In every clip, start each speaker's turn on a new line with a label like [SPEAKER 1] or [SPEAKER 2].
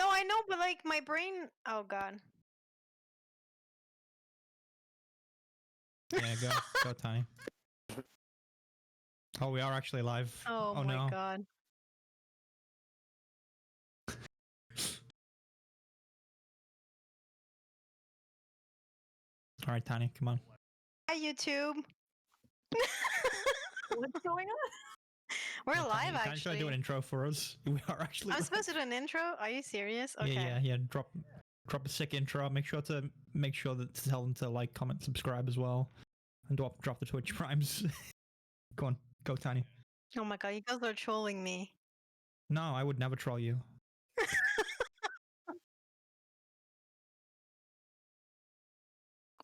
[SPEAKER 1] No, I know, but like my brain. Oh god.
[SPEAKER 2] Yeah, go, Tiny. Oh, we are actually live.
[SPEAKER 1] Oh my
[SPEAKER 2] no.
[SPEAKER 1] god.
[SPEAKER 2] All right, Tiny, come on.
[SPEAKER 1] Hi, YouTube.
[SPEAKER 3] What's going on?
[SPEAKER 1] We're
[SPEAKER 2] Yeah,
[SPEAKER 1] live,
[SPEAKER 2] Tiny,
[SPEAKER 1] actually.
[SPEAKER 2] Should I do an intro for us? We are actually.
[SPEAKER 1] I'm
[SPEAKER 2] live.
[SPEAKER 1] supposed to do an intro. Are you serious? Okay.
[SPEAKER 2] Yeah. Drop a sick intro. Make sure to tell them to like, comment, subscribe as well, and drop the Twitch primes. Go on, go Tiny.
[SPEAKER 1] Oh my god, you guys are trolling me.
[SPEAKER 2] No, I would never troll you.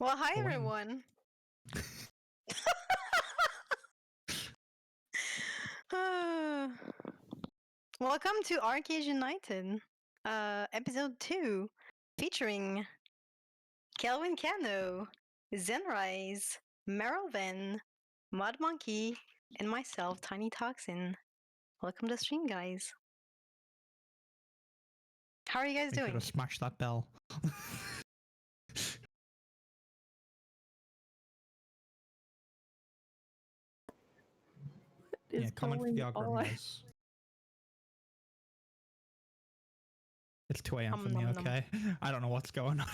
[SPEAKER 1] Well, hi
[SPEAKER 2] Wayne.
[SPEAKER 1] everyone. Welcome to Archeage United, episode 2, featuring Kelwynkano, Zanrise, Merlven, Modmonk3y, and myself, Tinytoxin. Welcome to the stream, guys. How are you guys
[SPEAKER 2] Make sure
[SPEAKER 1] doing?
[SPEAKER 2] to smash that bell. Yeah, comment for the algorithm, guys. It's 2 a.m. for me, okay? I don't know what's going on.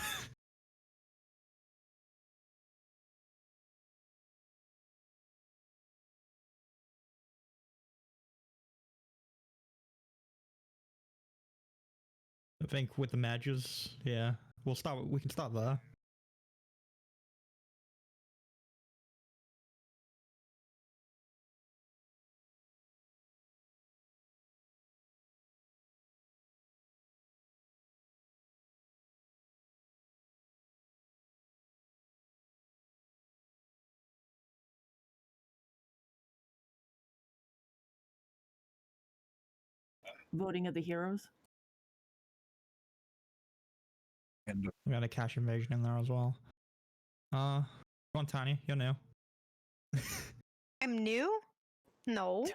[SPEAKER 2] I think with the matches, yeah. We can start there.
[SPEAKER 3] Voting of the heroes.
[SPEAKER 2] And we got a cash invasion in there as well. Go on, Tiny, you're new.
[SPEAKER 1] I'm new? No.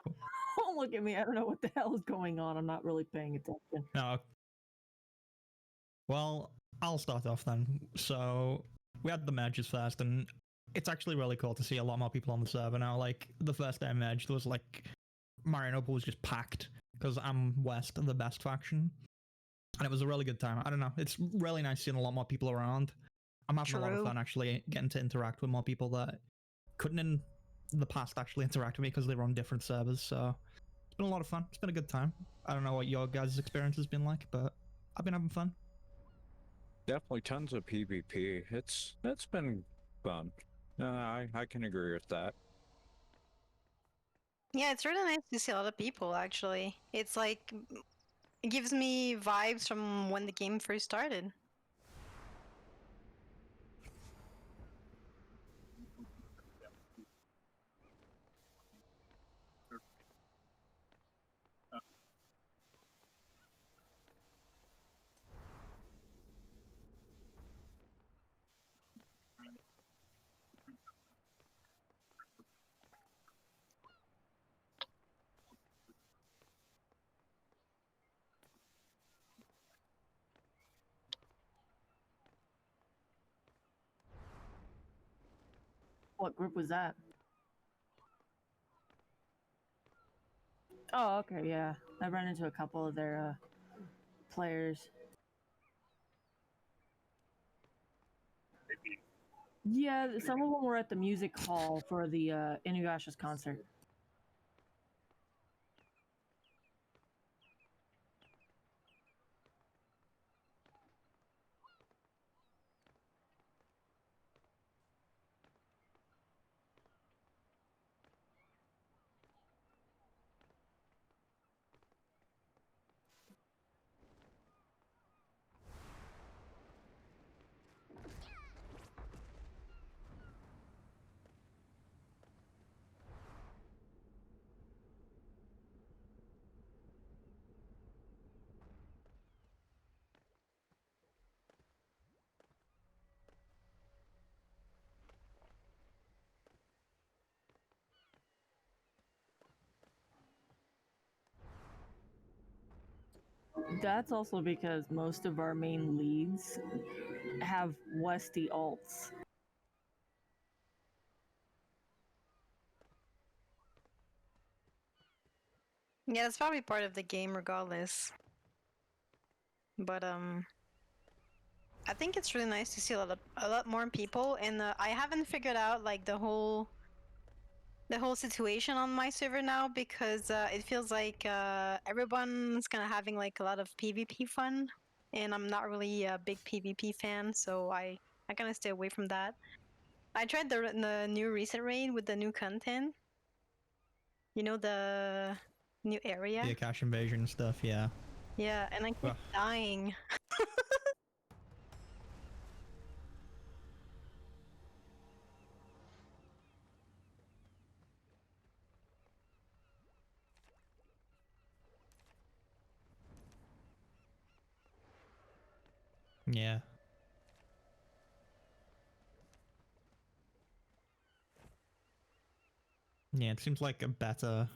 [SPEAKER 3] Don't look at me. I don't know what the hell is going on. I'm not really paying attention.
[SPEAKER 2] No. Well, I'll start off then. So, we had the matches first, and it's actually really cool to see a lot more people on the server now. Like, the first day I merged, there was like, Marianople was just packed, because I'm West, the best faction. And it was a really good time. I don't know. It's really nice seeing a lot more people around. I'm having a lot of fun actually getting to interact with more people that couldn't in the past actually interact with me because they were on different servers. So it's been a lot of fun. It's been a good time. I don't know what your guys' experience has been like, but I've been having fun.
[SPEAKER 4] Definitely tons of PvP. It's been fun. I can agree with that.
[SPEAKER 1] Yeah, it's really nice to see a lot of people, actually. It's like, it gives me vibes from when the game first started.
[SPEAKER 3] What group was that? Oh, okay, yeah. I ran into a couple of their players. Yeah, some of them were at the music hall for the Inuyasha's concert. That's also because most of our main leads have Westy alts.
[SPEAKER 1] Yeah, it's probably part of the game regardless. But I think it's really nice to see a lot more people, and I haven't figured out like the whole situation on my server now because it feels like everyone's kind of having like a lot of PvP fun, and I'm not really a big PvP fan, so I kind of stay away from that. I tried the new reset raid with the new content. You know, the new area.
[SPEAKER 2] The Akash invasion stuff, yeah.
[SPEAKER 1] Yeah, and I keep dying.
[SPEAKER 2] Yeah. Yeah, it seems like a better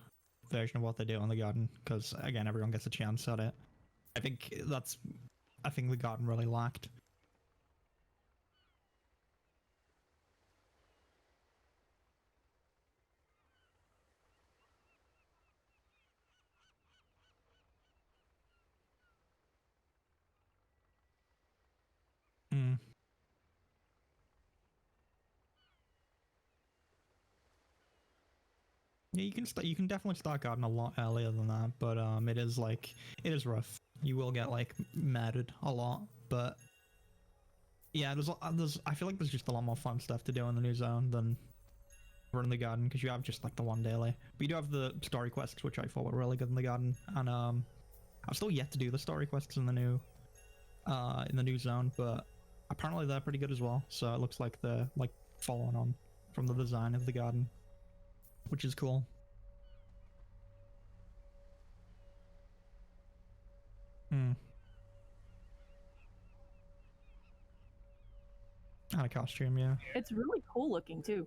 [SPEAKER 2] version of what they do on the garden, because again, everyone gets a chance at it. I think the garden really lacked. Mm. Yeah, you can definitely start garden a lot earlier than that, but it is rough. You will get like matted a lot, but yeah, I feel like there's just a lot more fun stuff to do in the new zone than running the garden, because you have just like the one daily. But you do have the story quests, which I thought were really good in the garden, and I've still yet to do the story quests in the new zone, but apparently they're pretty good as well. So it looks like they're like following on from the design of the garden, which is cool. Hmm. And a costume, yeah.
[SPEAKER 3] It's really cool looking too.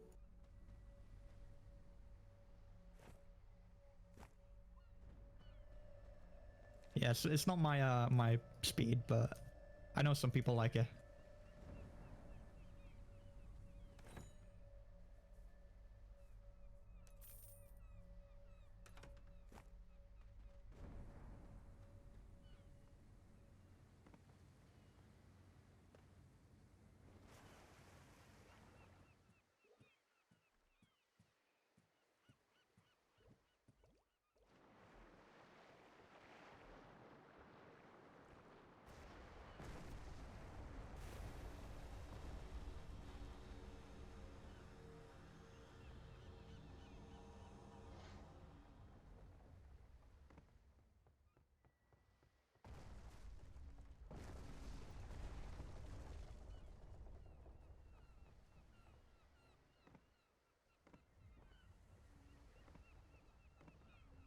[SPEAKER 2] Yeah, it's not my my speed, but I know some people like it.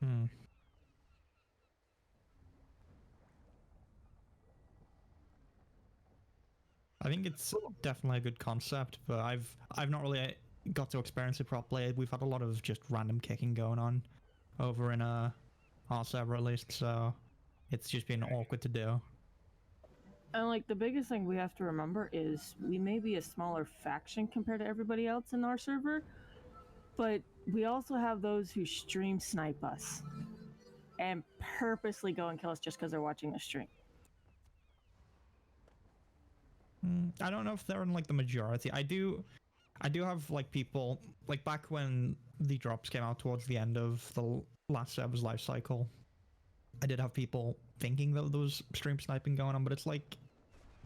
[SPEAKER 2] Hmm. I think it's definitely a good concept, but I've not really got to experience it properly. We've had a lot of just random kicking going on over in our server at least, so it's just been awkward to do.
[SPEAKER 3] And like the biggest thing we have to remember is we may be a smaller faction compared to everybody else in our server, but we also have those who stream snipe us and purposely go and kill us just because they're watching the stream.
[SPEAKER 2] I don't know if they're in like the majority. I do have like people like back when the drops came out towards the end of the last server's life cycle. I did have people thinking that there was stream sniping going on, but it's like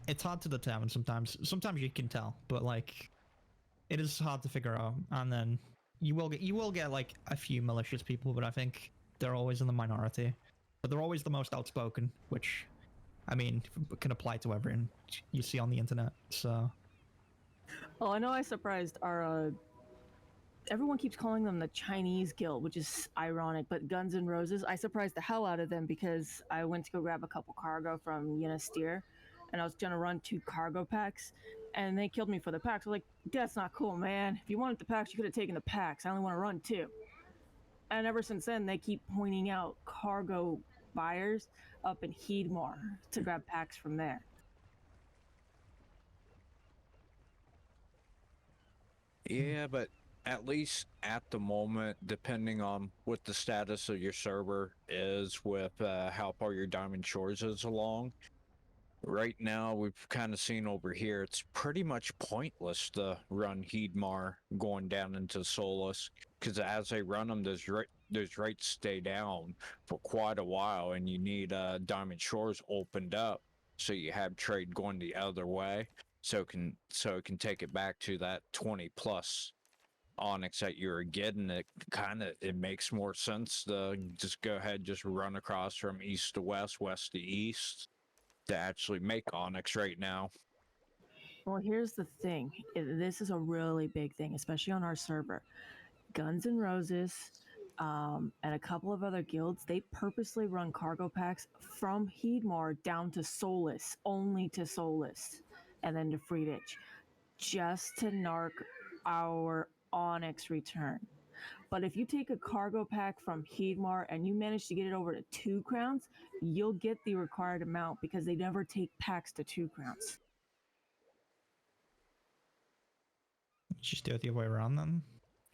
[SPEAKER 2] it's hard to determine sometimes. Sometimes you can tell, but like it is hard to figure out. And then you will get like a few malicious people, but I think they're always in the minority. But they're always the most outspoken, which I mean can apply to everyone you see on the internet. So
[SPEAKER 3] Oh, I know I surprised our everyone keeps calling them the Chinese Guild, which is ironic, but Guns N' Roses, I surprised the hell out of them because I went to go grab a couple cargo from Yenasteer, and I was gonna run 2 cargo packs, and they killed me for the packs. I was like, that's not cool, man. If you wanted the packs, you could have taken the packs. I only want to run 2. And ever since then, they keep pointing out cargo buyers up in Heedmore to grab packs from there.
[SPEAKER 4] Yeah, but at least at the moment, depending on what the status of your server is with how far your Diamond Shores is along, right now we've kind of seen over here it's pretty much pointless to run Heedmar going down into Solus, because as they run them, those rates stay down for quite a while, and you need Diamond Shores opened up so you have trade going the other way, so it can take it back to that 20 plus onyx that you're getting. It makes more sense to just go ahead, just run across from east to west, west to east, to actually make onyx right now.
[SPEAKER 3] Well, here's the thing. This is a really big thing, especially on our server. Guns N' Roses and a couple of other guilds, they purposely run cargo packs from Heedmar down to Solus, only to Solus, and then to Freeditch, just to narc our onyx return. But if you take a cargo pack from Heedmar and you manage to get it over to 2 crowns, you'll get the required amount because they never take packs to 2 crowns.
[SPEAKER 2] Just do it the other way around then.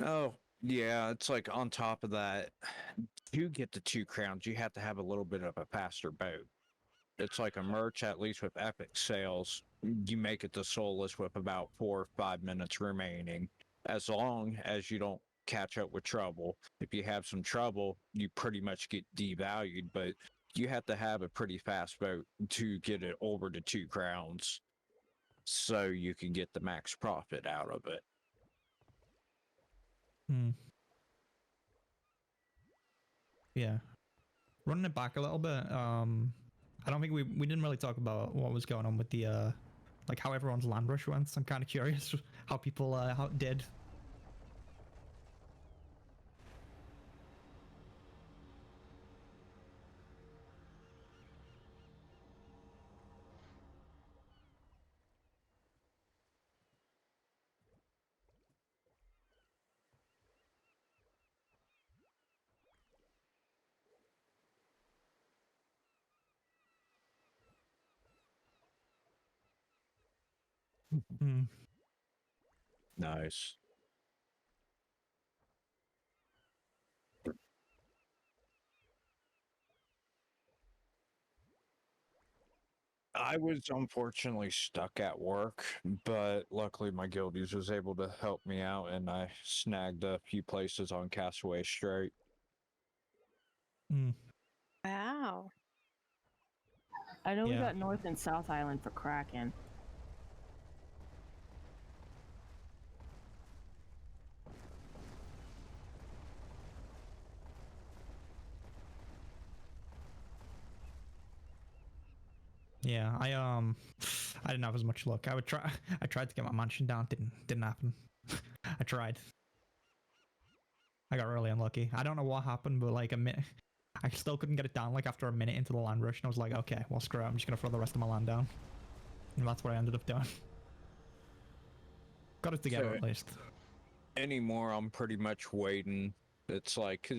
[SPEAKER 4] Oh, yeah, it's like on top of that, to get the 2 crowns, you have to have a little bit of a faster boat. It's like a merch, at least with epic sales, you make it to Solus with about 4 or 5 minutes remaining, as long as you don't catch up with trouble. If you have some trouble, you pretty much get devalued, but you have to have a pretty fast boat to get it over to 2 crowns so you can get the max profit out of it.
[SPEAKER 2] Yeah. Running it back a little bit, I don't think we didn't really talk about what was going on with the like how everyone's land rush went. I'm kind of curious how people how it did.
[SPEAKER 4] Nice. I was unfortunately stuck at work, but luckily my guildies was able to help me out, and I snagged a few places on Castaway Strait.
[SPEAKER 1] Wow.
[SPEAKER 3] I know we
[SPEAKER 2] Yeah.
[SPEAKER 3] got North and South Island for Kraken.
[SPEAKER 2] Yeah, I didn't have as much luck. I tried to get my mansion down, didn't happen. I tried. I got really unlucky. I don't know what happened, but like I still couldn't get it down like after a minute into the land rush, and I was like, okay, well screw it, I'm just gonna throw the rest of my land down. And that's what I ended up doing. Got it together at least.
[SPEAKER 4] Anymore, I'm pretty much waiting. It's like, cause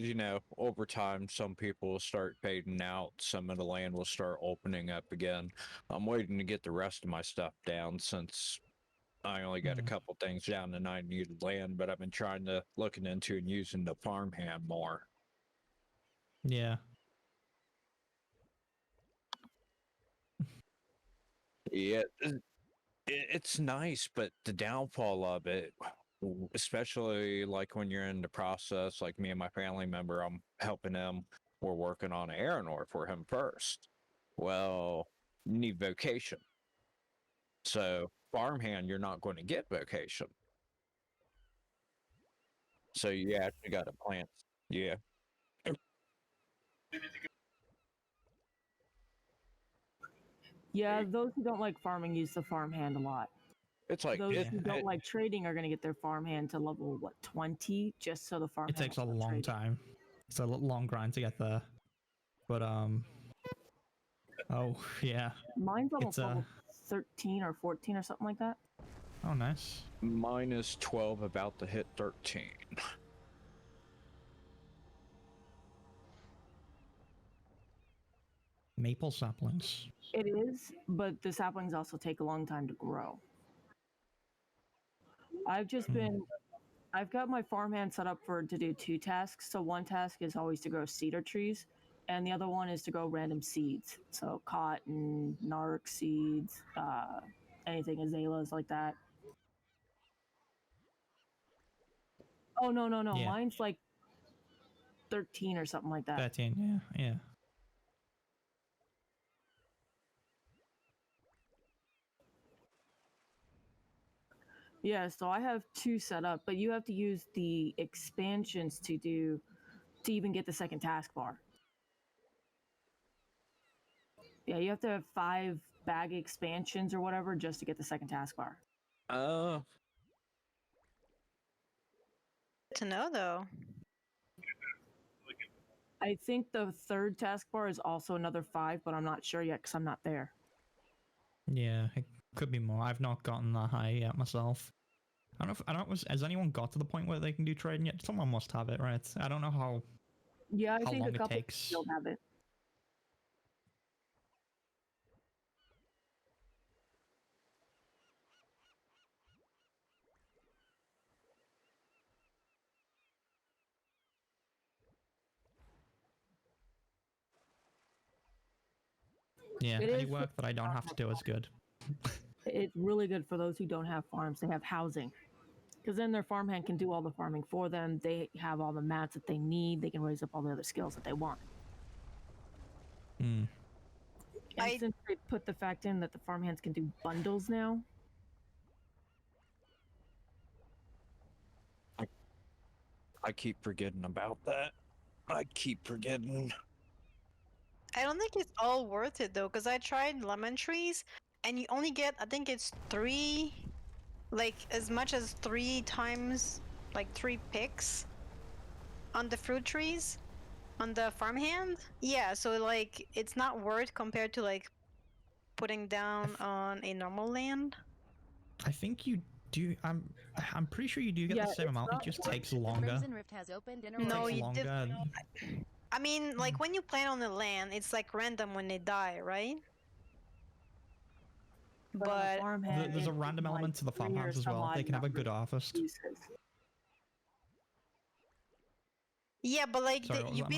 [SPEAKER 4] over time, some people will start fading out. Some of the land will start opening up again. I'm waiting to get the rest of my stuff down, since I only got a couple things down and I needed land, but I've been trying to looking into and using the farmhand more.
[SPEAKER 2] Yeah.
[SPEAKER 4] Yeah, it's nice, but the downfall of it, especially like when you're in the process, like me and my family member, I'm helping him. We're working on an Aeronor for him first. Well, you need vocation. So farmhand, you're not going to get vocation. So you actually got to plant. Yeah.
[SPEAKER 3] Yeah, those who don't like farming use the farmhand a lot.
[SPEAKER 4] It's like
[SPEAKER 3] Those who don't like trading are going to get their farmhand to level 20 just so the farmhand.
[SPEAKER 2] It takes a long
[SPEAKER 3] trading.
[SPEAKER 2] time. It's a long grind to get there. But oh yeah.
[SPEAKER 3] Mine's almost level 13 or 14 or something like that.
[SPEAKER 2] Oh nice.
[SPEAKER 4] Mine is 12, about to hit 13.
[SPEAKER 2] maple saplings.
[SPEAKER 3] It is, but the saplings also take a long time to grow. I've just been, I've got my farmhand set up to do 2 tasks. So one task is always to grow cedar trees, and the other one is to grow random seeds. So cotton, narc seeds, anything azaleas like that. Oh no,
[SPEAKER 2] Yeah.
[SPEAKER 3] mine's like 13 or something like that.
[SPEAKER 2] 13, yeah.
[SPEAKER 3] Yeah, so I have 2 set up, but you have to use the expansions to even get the second taskbar. Yeah, you have to have 5 bag expansions or whatever just to get the second taskbar.
[SPEAKER 1] To know though.
[SPEAKER 3] I think the third taskbar is also another 5, but I'm not sure yet because I'm not there.
[SPEAKER 2] Yeah, it could be more. I've not gotten that high yet myself. I don't know. Has anyone got to the point where they can do trading yet? Someone must have it, right? I don't know how.
[SPEAKER 3] Yeah, I
[SPEAKER 2] How
[SPEAKER 3] think
[SPEAKER 2] long
[SPEAKER 3] a
[SPEAKER 2] it
[SPEAKER 3] couple
[SPEAKER 2] takes.
[SPEAKER 3] still have it.
[SPEAKER 2] Yeah,
[SPEAKER 3] It
[SPEAKER 2] any
[SPEAKER 3] is
[SPEAKER 2] work that I don't have to do is good.
[SPEAKER 3] It's really good for those who don't have farms. They have housing. Because then their farmhand can do all the farming for them. They have all the mats that they need. They can raise up all the other skills that they want.
[SPEAKER 2] Hmm.
[SPEAKER 3] And since they put the fact in that the farmhands can do bundles now.
[SPEAKER 4] I keep forgetting about that. I keep forgetting.
[SPEAKER 1] I don't think it's all worth it though, because I tried lemon trees, and you only get, I think it's 3, like as much as 3 times, like 3 picks on the fruit trees, on the farmhand. Yeah, so like it's not worth compared to like putting down on a normal land.
[SPEAKER 2] I think you do. I'm pretty sure you do get
[SPEAKER 3] Yeah,
[SPEAKER 2] the same
[SPEAKER 3] it's
[SPEAKER 2] amount. It
[SPEAKER 3] not
[SPEAKER 2] just
[SPEAKER 3] worth
[SPEAKER 2] takes
[SPEAKER 5] The
[SPEAKER 2] longer.
[SPEAKER 5] Crimson Rift has opened and
[SPEAKER 1] No,
[SPEAKER 2] Takes
[SPEAKER 1] you did.
[SPEAKER 2] longer.
[SPEAKER 1] I mean, like when you plant on the land, it's like random when they die, right?
[SPEAKER 3] But on the
[SPEAKER 1] But
[SPEAKER 3] farmhand,
[SPEAKER 2] There's a
[SPEAKER 3] it's
[SPEAKER 2] random
[SPEAKER 3] like
[SPEAKER 2] element to the
[SPEAKER 3] 3 or
[SPEAKER 2] farmhands as
[SPEAKER 3] some
[SPEAKER 2] well. They
[SPEAKER 3] odd
[SPEAKER 2] can have a
[SPEAKER 3] number
[SPEAKER 2] good
[SPEAKER 3] of
[SPEAKER 2] harvest.
[SPEAKER 3] uses.
[SPEAKER 1] yeah, but like
[SPEAKER 2] Sorry, what was
[SPEAKER 1] you
[SPEAKER 2] that now?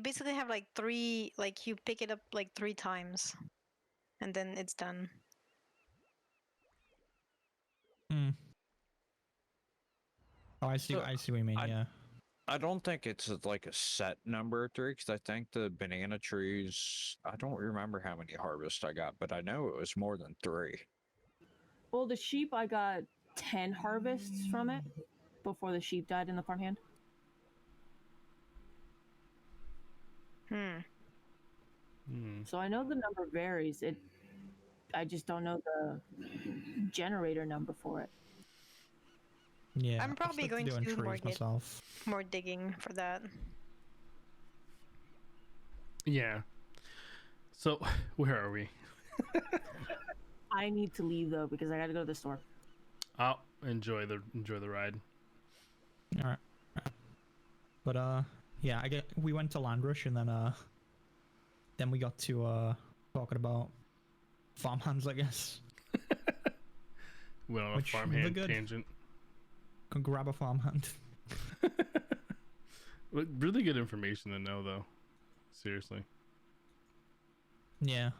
[SPEAKER 1] basically have like 3, like you pick it up like 3 times, and then it's done.
[SPEAKER 2] Hmm. Oh, I see.
[SPEAKER 4] So,
[SPEAKER 2] I see what you mean. Yeah.
[SPEAKER 4] I don't think it's like a set number of 3 because I think the banana trees. I don't remember how many harvests I got, but I know it was more than 3.
[SPEAKER 3] Well, the sheep, I got 10 harvests from it before the sheep died in the farmhand. So I know the number varies. I just don't know the generator number for it.
[SPEAKER 2] Yeah.
[SPEAKER 1] I'm
[SPEAKER 2] I've
[SPEAKER 1] probably
[SPEAKER 2] stuck to
[SPEAKER 1] going to
[SPEAKER 2] doing
[SPEAKER 1] do
[SPEAKER 2] trees myself.
[SPEAKER 1] more digging for that.
[SPEAKER 6] Yeah. So where are we?
[SPEAKER 3] I need to leave though because I got to go to the store.
[SPEAKER 6] I'll enjoy the ride.
[SPEAKER 2] All right. But yeah, we went to Landrush and then we got to talking about farmhands, I guess.
[SPEAKER 6] Went on a
[SPEAKER 2] Which,
[SPEAKER 6] farmhand
[SPEAKER 2] good.
[SPEAKER 6] tangent.
[SPEAKER 2] Can grab a farmhand.
[SPEAKER 6] Really good information to know, though. Seriously.
[SPEAKER 2] Yeah.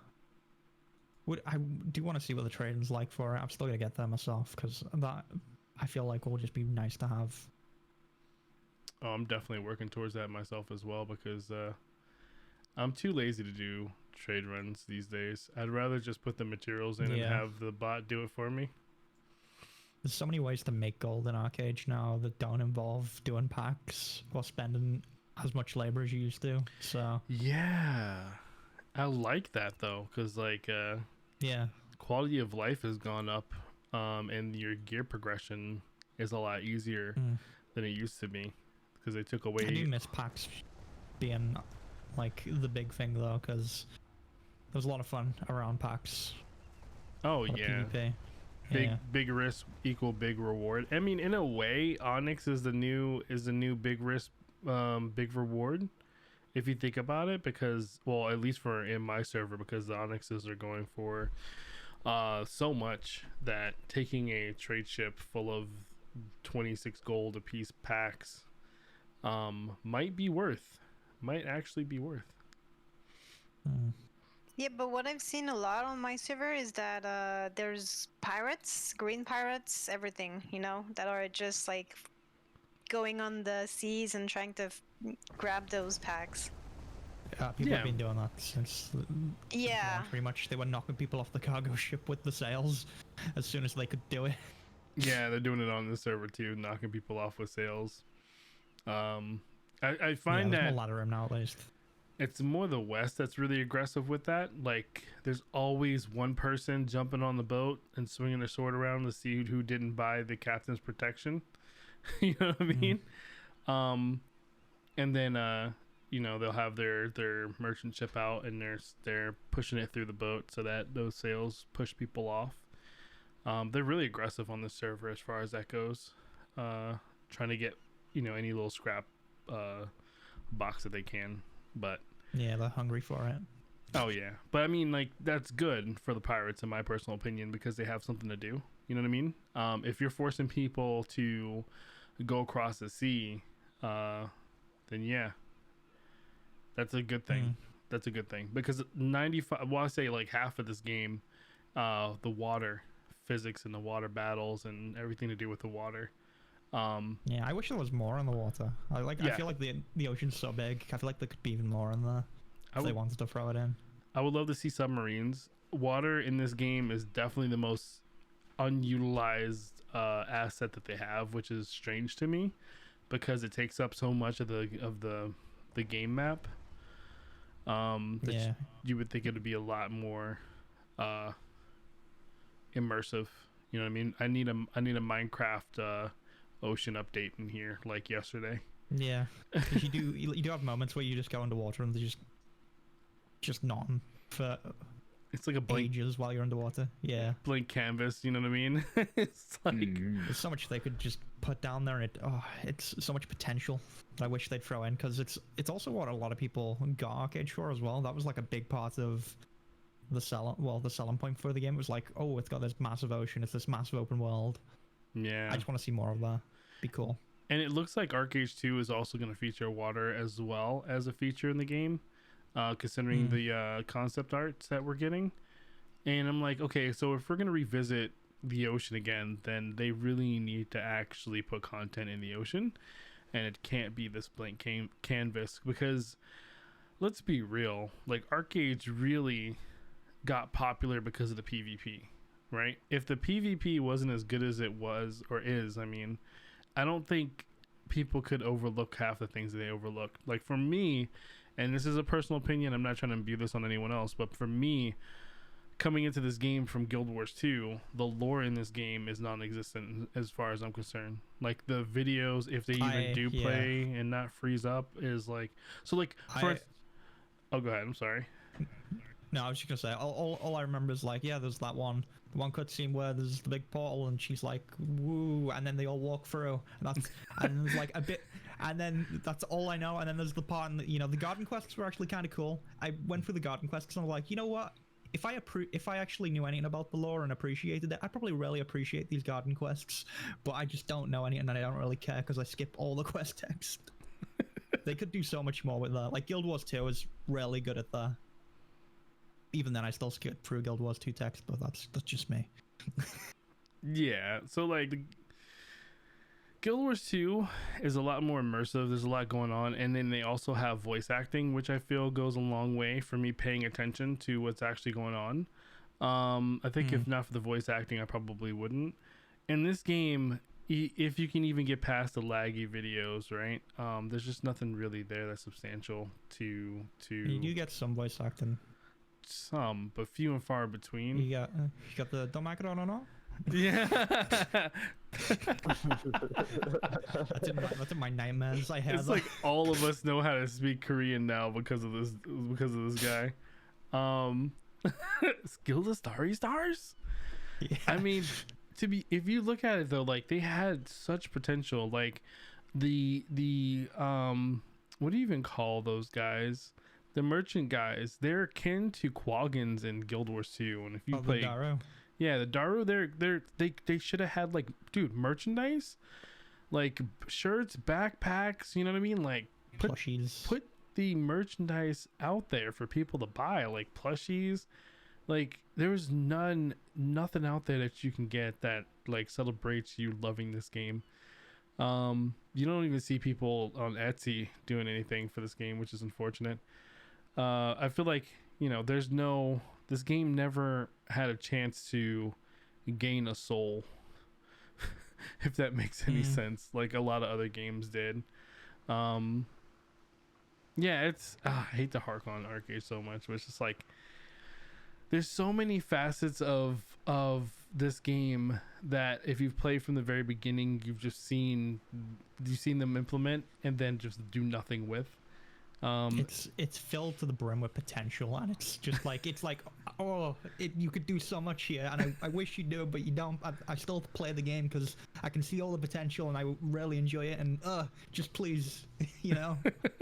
[SPEAKER 2] I do want to see what the trading's like for it. I'm still gonna get there myself because that I feel like will just be nice to have.
[SPEAKER 6] Oh, I'm definitely working towards that myself as well because I'm too lazy to do trade runs these days. I'd rather just put the materials in and have the bot do it for me.
[SPEAKER 2] There's so many ways to make gold in Archeage now that don't involve doing packs or spending as much labor as you used to. So
[SPEAKER 6] yeah, I like that though, because like quality of life has gone up, and your gear progression is a lot easier than it used to be because they took away.
[SPEAKER 2] I do miss packs being like the big thing though, because there was a lot of fun around packs.
[SPEAKER 6] Oh yeah.
[SPEAKER 2] PvP.
[SPEAKER 6] Big risk equal big reward. I mean, in a way, Onyx is the new big risk, big reward, if you think about it, because, well, at least for in my server, because the Onyxes are going for so much that taking a trade ship full of 26 gold a piece packs might actually be worth.
[SPEAKER 1] Yeah, but what I've seen a lot on my server is that there's pirates, green pirates, everything, you know, that are just like going on the seas and trying to grab those packs.
[SPEAKER 2] People have been doing that since
[SPEAKER 1] Yeah,
[SPEAKER 2] pretty much. They were knocking people off the cargo ship with the sails as soon as they could do it.
[SPEAKER 6] Yeah, they're doing it on the server too, knocking people off with sails. I find that
[SPEAKER 2] more ladder room now, at least.
[SPEAKER 6] It's more the West that's really aggressive with that. Like, there's always one person jumping on the boat and swinging their sword around to see who didn't buy the captain's protection. You know what I mean? And then you know, they'll have their merchant ship out, and they're pushing it through the boat so that those sails push people off. They're really aggressive on the server as far as that goes, trying to get, you know, any little scrap box that they can. But
[SPEAKER 2] yeah, they're hungry for it.
[SPEAKER 6] Oh yeah, but I mean, like, that's good for the pirates in my personal opinion, because they have something to do. You know what I mean? If you're forcing people to go across the sea, then yeah, that's a good thing. That's a good thing, because 95, well, I say like half of this game, the water physics and the water battles and everything to do with the water.
[SPEAKER 2] Yeah, I wish there was more on the water. I feel like the ocean's so big. I feel like there could be even more in there if they wanted to throw it in.
[SPEAKER 6] I would love to see submarines. Water in this game is definitely the most unutilized asset that they have, which is strange to me, because it takes up so much of the game map. You would think it would be a lot more immersive. You know what I mean? I need a Minecraft ocean update in here like yesterday.
[SPEAKER 2] Yeah, because you do have moments where you just go underwater and there's just nothing for
[SPEAKER 6] it's like a blank
[SPEAKER 2] ages while you're underwater. Yeah,
[SPEAKER 6] blank canvas. You know what I mean? It's like
[SPEAKER 2] there's so much they could just put down there, and it's so much potential that I wish they'd throw in, because it's also what a lot of people got Archeage for as well. That was like a big part of the selling point for the game. It was like, oh, it's got this massive ocean, it's this massive open world.
[SPEAKER 6] Yeah,
[SPEAKER 2] I just want to see more of that. Be cool.
[SPEAKER 6] And it looks like Archeage 2 is also going to feature water as well as a feature in the game, considering the concept arts that we're getting. And I'm like, okay, so if we're going to revisit the ocean again, then they really need to actually put content in the ocean, and it can't be this blank canvas, because let's be real, like, Archeage really got popular because of the PvP, right? If the PvP wasn't as good as it was or is, I mean, I don't think people could overlook half the things that they overlooked. Like, for me, and this is a personal opinion, I'm not trying to imbue this on anyone else, but for me, coming into this game from Guild Wars 2, the lore in this game is non-existent as far as I'm concerned. Like, the videos, if they even do play and not freeze up, is like, so like oh, go ahead, I'm sorry.
[SPEAKER 2] No, I was just gonna say, all I remember is like, there's that one cutscene where there's the big portal and she's like, woo, and then they all walk through, and there's like a bit, and then that's all I know. And then there's the part, and the garden quests were actually kind of cool. I went through the garden quests and I'm like, you know what? If I actually knew anything about the lore and appreciated it, I'd probably really appreciate these garden quests. But I just don't know any, and I don't really care because I skip all the quest text. They could do so much more with that. Like, Guild Wars 2 is really good at that. Even then, I still skip through Guild Wars 2 text, but that's just me.
[SPEAKER 6] Yeah, so like Guild Wars 2 is a lot more immersive. There's a lot going on, and then they also have voice acting, which I feel goes a long way for me paying attention to what's actually going on. I think if not for the voice acting, I probably wouldn't. In this game, if you can even get past the laggy videos, right? There's just nothing really there that's substantial to.
[SPEAKER 2] You do get some voice acting.
[SPEAKER 6] Some, but few and far between.
[SPEAKER 2] You got the don't make it on or not?
[SPEAKER 6] Yeah.
[SPEAKER 2] That's in my nightmares. I have.
[SPEAKER 6] It's like all of us know how to speak Korean now because of this guy. Skills of Starry Stars. Yeah. I mean, if you look at it though, like, they had such potential. Like the what do you even call those guys? The merchant guys. They're akin to Quaggins in Guild Wars 2. And if you play,
[SPEAKER 2] the Daru.
[SPEAKER 6] Yeah, the Daru, they should have had, like, dude, merchandise, like shirts, backpacks, you know what I mean? Like
[SPEAKER 2] Plushies.
[SPEAKER 6] Put the merchandise out there for people to buy, like plushies. Like, there was nothing out there that you can get that like celebrates you loving this game. You don't even see people on Etsy doing anything for this game, which is unfortunate. I feel like, you know, this game never had a chance to gain a soul, if that makes any sense, like a lot of other games did. Yeah, it's I hate to hark on Archeage so much, but it's just like there's so many facets of this game that if you've played from the very beginning, you've seen them implement and then just do nothing with.
[SPEAKER 2] It's filled to the brim with potential, and it's just like you could do so much here, and I wish you do, but you don't. I still play the game because I can see all the potential and I really enjoy it, and just please, you know.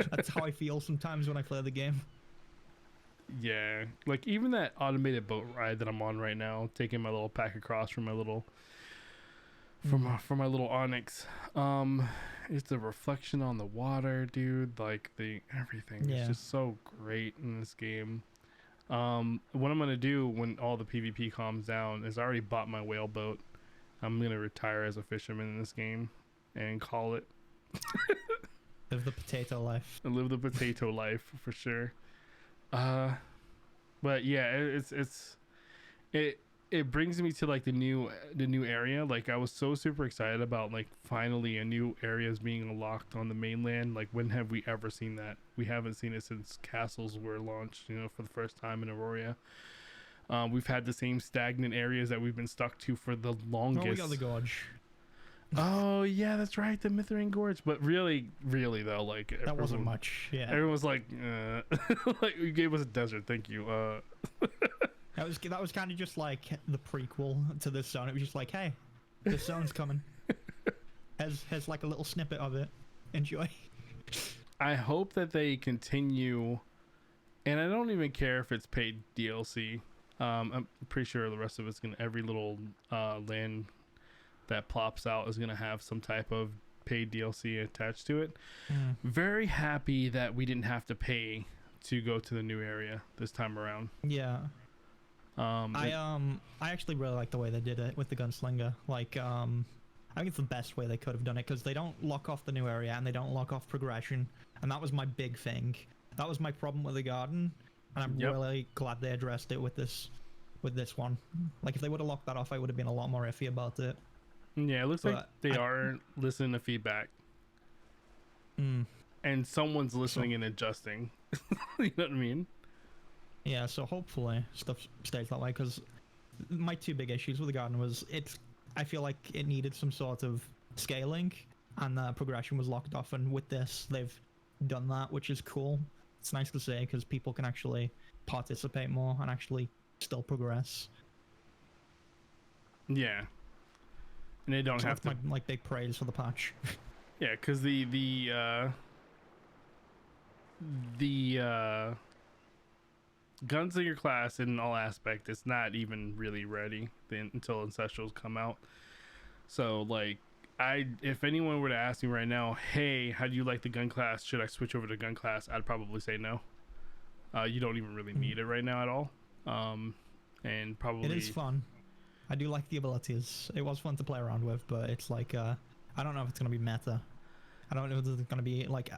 [SPEAKER 2] That's how I feel sometimes when I play the game.
[SPEAKER 6] Yeah, like even that automated boat ride that I'm on right now, taking my little pack across from my little from my little Onyx. It's a reflection on the water, dude. Like everything is just so great in this game. What I'm gonna do when all the PvP calms down is I already bought my whale boat. I'm gonna retire as a fisherman in this game and call it.
[SPEAKER 2] Live the potato life.
[SPEAKER 6] And live the potato life for sure. But yeah, it brings me to like the new area. Like, I was so super excited about like finally a new area is being unlocked on the mainland. Like, when have we ever seen that? We haven't seen it since castles were launched, you know, for the first time in Aurora. We've had the same stagnant areas that we've been stuck to for the longest.
[SPEAKER 2] Oh, we got the gorge.
[SPEAKER 6] Oh yeah, that's right, the Mithrane Gorge. But really though, like,
[SPEAKER 2] that wasn't much. Yeah,
[SPEAKER 6] everyone was like, like, you gave us a desert, thank you.
[SPEAKER 2] That was kind of just like the prequel to this zone. It was just like, hey, this zone's coming. has like a little snippet of it. Enjoy.
[SPEAKER 6] I hope that they continue, and I don't even care if it's paid DLC. I'm pretty sure the rest of it's every little land that plops out is gonna have some type of paid DLC attached to it. Very happy that we didn't have to pay to go to the new area this time around.
[SPEAKER 2] Yeah. I actually really like the way they did it with the gunslinger. Like, I think it's the best way they could have done it, because they don't lock off the new area and they don't lock off progression, and that was my big thing. That was my problem with the garden, and I'm really glad they addressed it with this one. Like, if they would have locked that off, I would have been a lot more iffy about it.
[SPEAKER 6] Yeah, it looks like they are listening to feedback. And someone's listening and adjusting. You know what I mean?
[SPEAKER 2] Yeah, so hopefully stuff stays that way, because my two big issues with the garden was I feel like it needed some sort of scaling, and the progression was locked off, and with this they've done that, which is cool. It's nice to see, because people can actually participate more and actually still progress.
[SPEAKER 6] Yeah. And they don't have to...
[SPEAKER 2] my like big praise for the patch.
[SPEAKER 6] Yeah, because the gunslinger class in all aspect is not even really ready until Ancestrals come out. So, like, if anyone were to ask me right now, hey, how do you like the gun class? Should I switch over to gun class? I'd probably say no. You don't even really need it right now at all. And probably...
[SPEAKER 2] It is fun. I do like the abilities. It was fun to play around with, but it's like, I don't know if it's going to be meta. I don't know if it's going to be, like,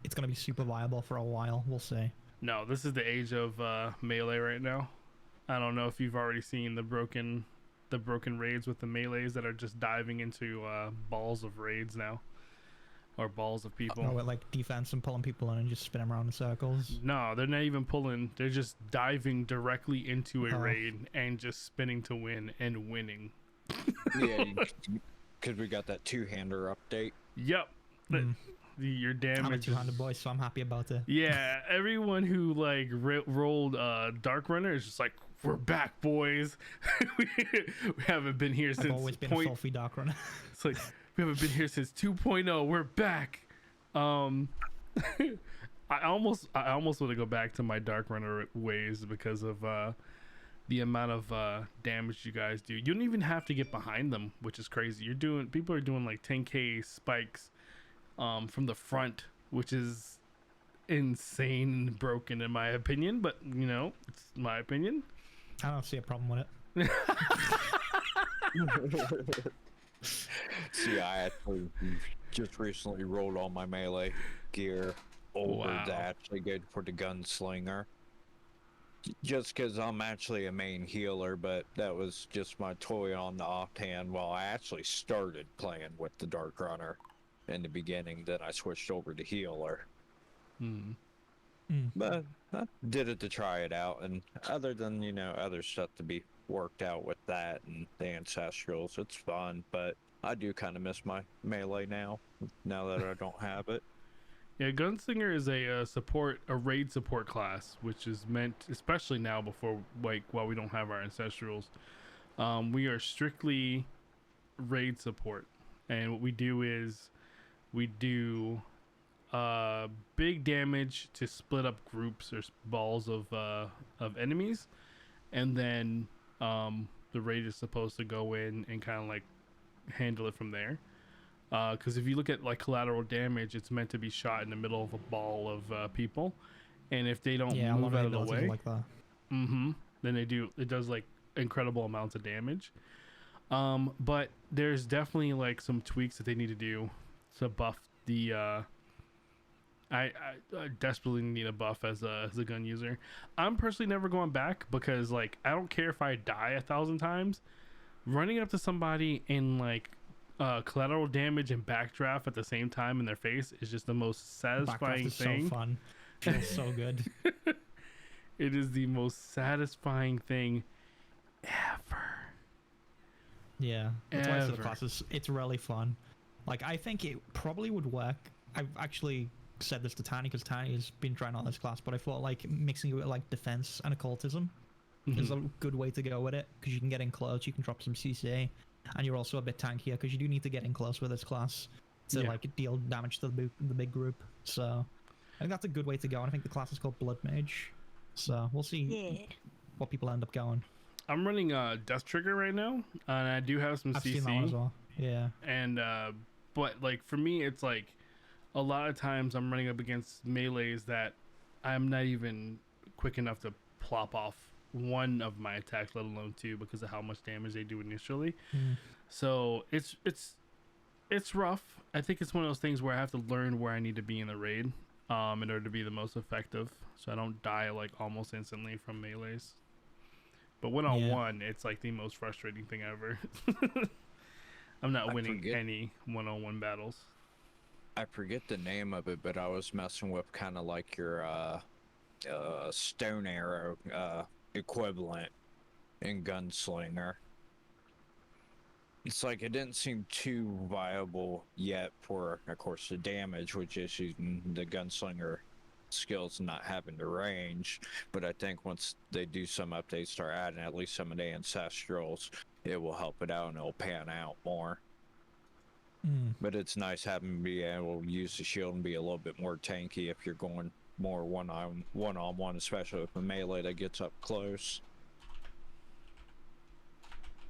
[SPEAKER 2] it's going to be super viable for a while. We'll see.
[SPEAKER 6] No, this is the age of melee right now. I don't know if you've already seen the broken raids with the melees that are just diving into balls of raids now. Or balls of people.
[SPEAKER 2] Oh, with, like, defense and pulling people in and just spin them around in circles?
[SPEAKER 6] No, they're not even pulling. They're just diving directly into a raid and just spinning to win and winning.
[SPEAKER 4] Yeah, because we got that two-hander update.
[SPEAKER 6] Yep. Your damage.
[SPEAKER 2] I'm a two-handed boy, so I'm happy about it.
[SPEAKER 6] Yeah, everyone who like rolled Dark Runner is just like, we're back, boys. we haven't been here since.
[SPEAKER 2] I've always been a filthy Dark Runner.
[SPEAKER 6] It's like, we haven't been here since 2.0. We're back. I almost want to go back to my Dark Runner ways because of the amount of damage you guys do. You don't even have to get behind them, which is crazy. People are doing like 10k spikes from the front, which is insane and broken in my opinion, but you know, it's my opinion.
[SPEAKER 2] I don't see a problem with it.
[SPEAKER 4] See, I actually just recently rolled all my melee gear over to actually go for the gunslinger. Just because I'm actually a main healer, but that was just my toy on the offhand while I actually started playing with the Dark Runner in the beginning. Then I switched over to healer. But I did it to try it out, and other than, you know, other stuff to be worked out with that and the ancestrals, it's fun, but I do kind of miss my melee now that I don't have it.
[SPEAKER 6] Yeah, Gunslinger is a raid support class, which is meant, especially now before, like, while we don't have our ancestrals, we are strictly raid support. And what we do is we do big damage to split up groups or balls of enemies, and then the raid is supposed to go in and kind of like handle it from there. Because if you look at like collateral damage, it's meant to be shot in the middle of a ball of people, and if they don't move out of the way,
[SPEAKER 2] like that.
[SPEAKER 6] then it does like incredible amounts of damage. But there's definitely like some tweaks that they need to do to buff the I desperately need a buff as a gun user. I'm personally never going back because like I don't care if I die 1,000 times. Running up to somebody and like collateral damage and backdraft at the same time in their face is just the most satisfying thing.
[SPEAKER 2] So fun. Feels so good.
[SPEAKER 6] It is the most satisfying thing ever.
[SPEAKER 2] Yeah, that's why the classes. It's really fun. Like I think it probably would work. I've actually said this to Tiny because Tiny has been trying out this class, but I thought like mixing it with like defense and occultism is a good way to go with it because you can get in close, you can drop some CC, and you're also a bit tankier because you do need to get in close with this class to like deal damage to the big group. So I think that's a good way to go. And I think the class is called Blood Mage. So we'll see what people end up going.
[SPEAKER 6] I'm running Death Trigger right now, and I do have some CC.
[SPEAKER 2] I've seen that one as well. Yeah.
[SPEAKER 6] And but like for me, it's like a lot of times I'm running up against melees that I'm not even quick enough to plop off one of my attacks, let alone two, because of how much damage they do initially. So it's rough. I think it's one of those things where I have to learn where I need to be in the raid in order to be the most effective, so I don't die like almost instantly from melees. But one-on-one, it's like the most frustrating thing ever. I'm not winning any one-on-one battles.
[SPEAKER 4] I forget the name of it, but I was messing with kind of like your stone arrow equivalent in Gunslinger. It's like it didn't seem too viable yet for, of course, the damage, which is using the Gunslinger skills and not having the range. But I think once they do some updates, start adding at least some of the ancestrals, it will help it out and it'll pan out more. But it's nice having be able to use the shield and be a little bit more tanky if you're going more one-on-one, especially with a melee that gets up close.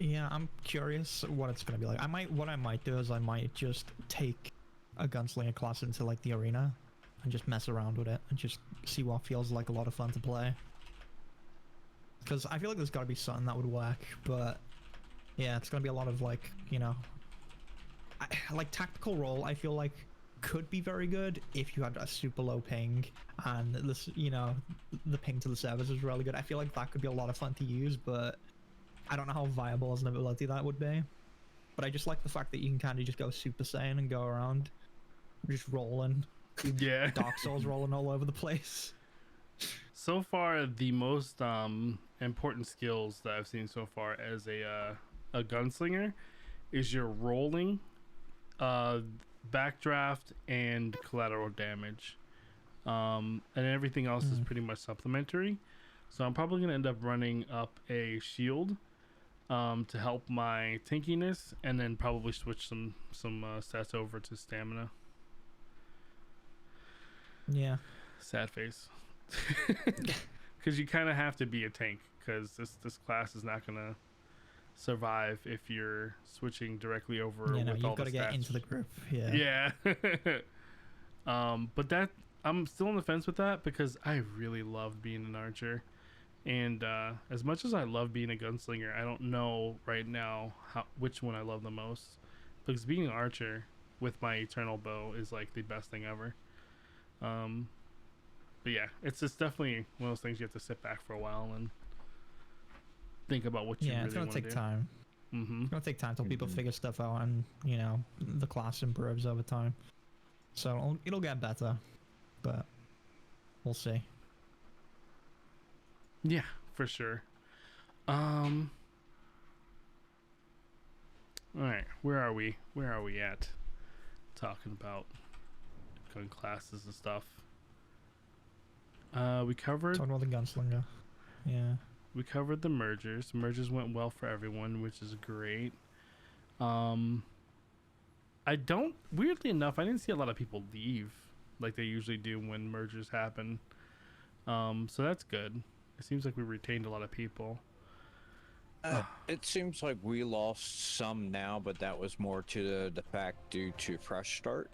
[SPEAKER 2] Yeah, I'm curious what it's gonna be like. What I might do is I might just take a gunslinger class into like the arena and just mess around with it and just see what feels like a lot of fun to play. Because I feel like there's got to be something that would work, but yeah, it's gonna be a lot of like, you know, like tactical role. I feel like could be very good if you had a super low ping and this, you know, the ping to the servers is really good. I feel like that could be a lot of fun to use, but I don't know how viable as an ability that would be. But I just like the fact that you can kind of just go Super Saiyan and go around just rolling.
[SPEAKER 6] Yeah.
[SPEAKER 2] Dark Souls rolling all over the place.
[SPEAKER 6] So far, the most important skills that I've seen so far as a gunslinger is your rolling, backdraft, and collateral damage. And everything else is pretty much supplementary. So I'm probably going to end up running up a shield to help my tankiness, and then probably switch some stats over to stamina.
[SPEAKER 2] Yeah.
[SPEAKER 6] Sad face. Because you kind of have to be a tank, because this class is not gonna survive if you're switching directly over with all the stats.
[SPEAKER 2] You've got to get into the group. Yeah.
[SPEAKER 6] But that, I'm still on the fence with that, because I really loved being an archer, and as much as I love being a gunslinger, I don't know right now which one I love the most, because being an archer with my eternal bow is like the best thing ever. But yeah, it's definitely one of those things you have to sit back for a while and think about what you really want to do.
[SPEAKER 2] Yeah, it's gonna take time. It's gonna take time till people figure stuff out, and the class improves over time. So it'll get better, but we'll see.
[SPEAKER 6] Yeah, for sure. All right, where are we? Where are we at? Talking about gun classes and stuff. We covered.
[SPEAKER 2] Talking about the gunslinger. Yeah.
[SPEAKER 6] We covered the mergers. Mergers went well for everyone, which is great. Weirdly enough, I didn't see a lot of people leave like they usually do when mergers happen. So that's good. It seems like we retained a lot of people.
[SPEAKER 4] It seems like we lost some now, but that was more to the fact due to fresh start.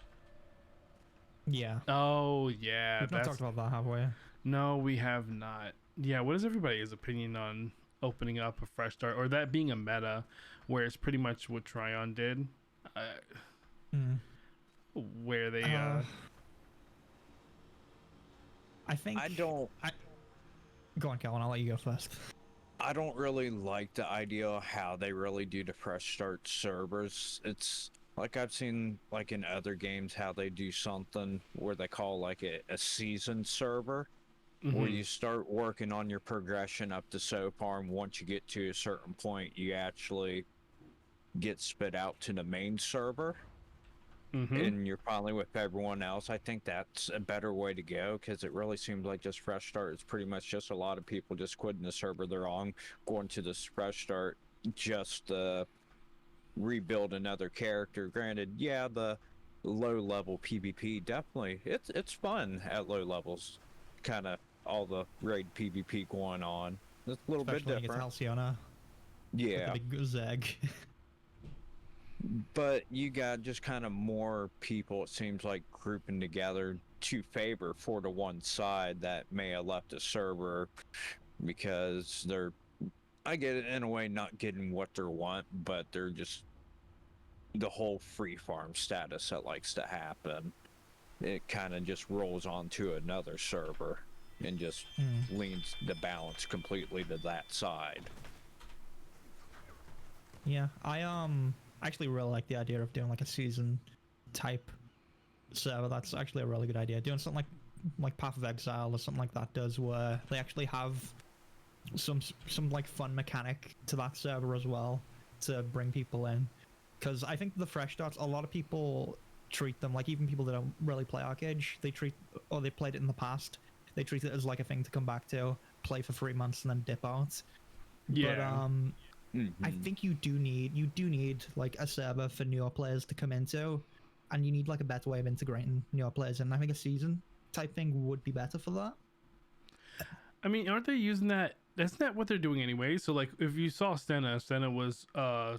[SPEAKER 2] Yeah.
[SPEAKER 6] Oh, yeah.
[SPEAKER 2] We've not talked about that, have we?
[SPEAKER 6] No, we have not. Yeah, what is everybody's opinion on opening up a fresh start, or that being a meta where it's pretty much what Tryon did? Where they...
[SPEAKER 2] I think... Go on, Calvin. I'll let you go first.
[SPEAKER 4] I don't really like the idea of how they really do the fresh start servers. It's like I've seen like in other games how they do something where they call like a season server, where you start working on your progression up to so far, and once you get to a certain point, you actually get spit out to the main server. And you're finally with everyone else. I think that's a better way to go, because it really seems like just fresh start is pretty much just a lot of people just quitting the server they're on, going to this fresh start just to rebuild another character. Granted, yeah, the low level PvP definitely it's fun at low levels, kind of all the raid PvP going on. It's a little bit different.
[SPEAKER 2] Halcyona.
[SPEAKER 4] Yeah.
[SPEAKER 2] With the big zeg.
[SPEAKER 4] But you got just kind of more people, it seems like, grouping together to favor for the one side that may have left the server because they're, I get it, in a way, not getting what they want, but they're just the whole free farm status that likes to happen. It kind of just rolls onto another server and just leans the balance completely to that side.
[SPEAKER 2] Yeah, I actually really like the idea of doing like a season type server. That's actually a really good idea. Doing something like Path of Exile or something like that does, where they actually have some like fun mechanic to that server as well to bring people in. Because I think the fresh starts, a lot of people treat them like, even people that don't really play Archeage, they played it in the past, they treat it as like a thing to come back to, play for 3 months and then dip out.
[SPEAKER 6] Yeah.
[SPEAKER 2] But I think you do need like a server for newer players to come into, and you need like a better way of integrating newer players, and I think a season type thing would be better for that.
[SPEAKER 6] I mean, aren't they using that? That's not what they're doing anyway. So like, if you saw Stena was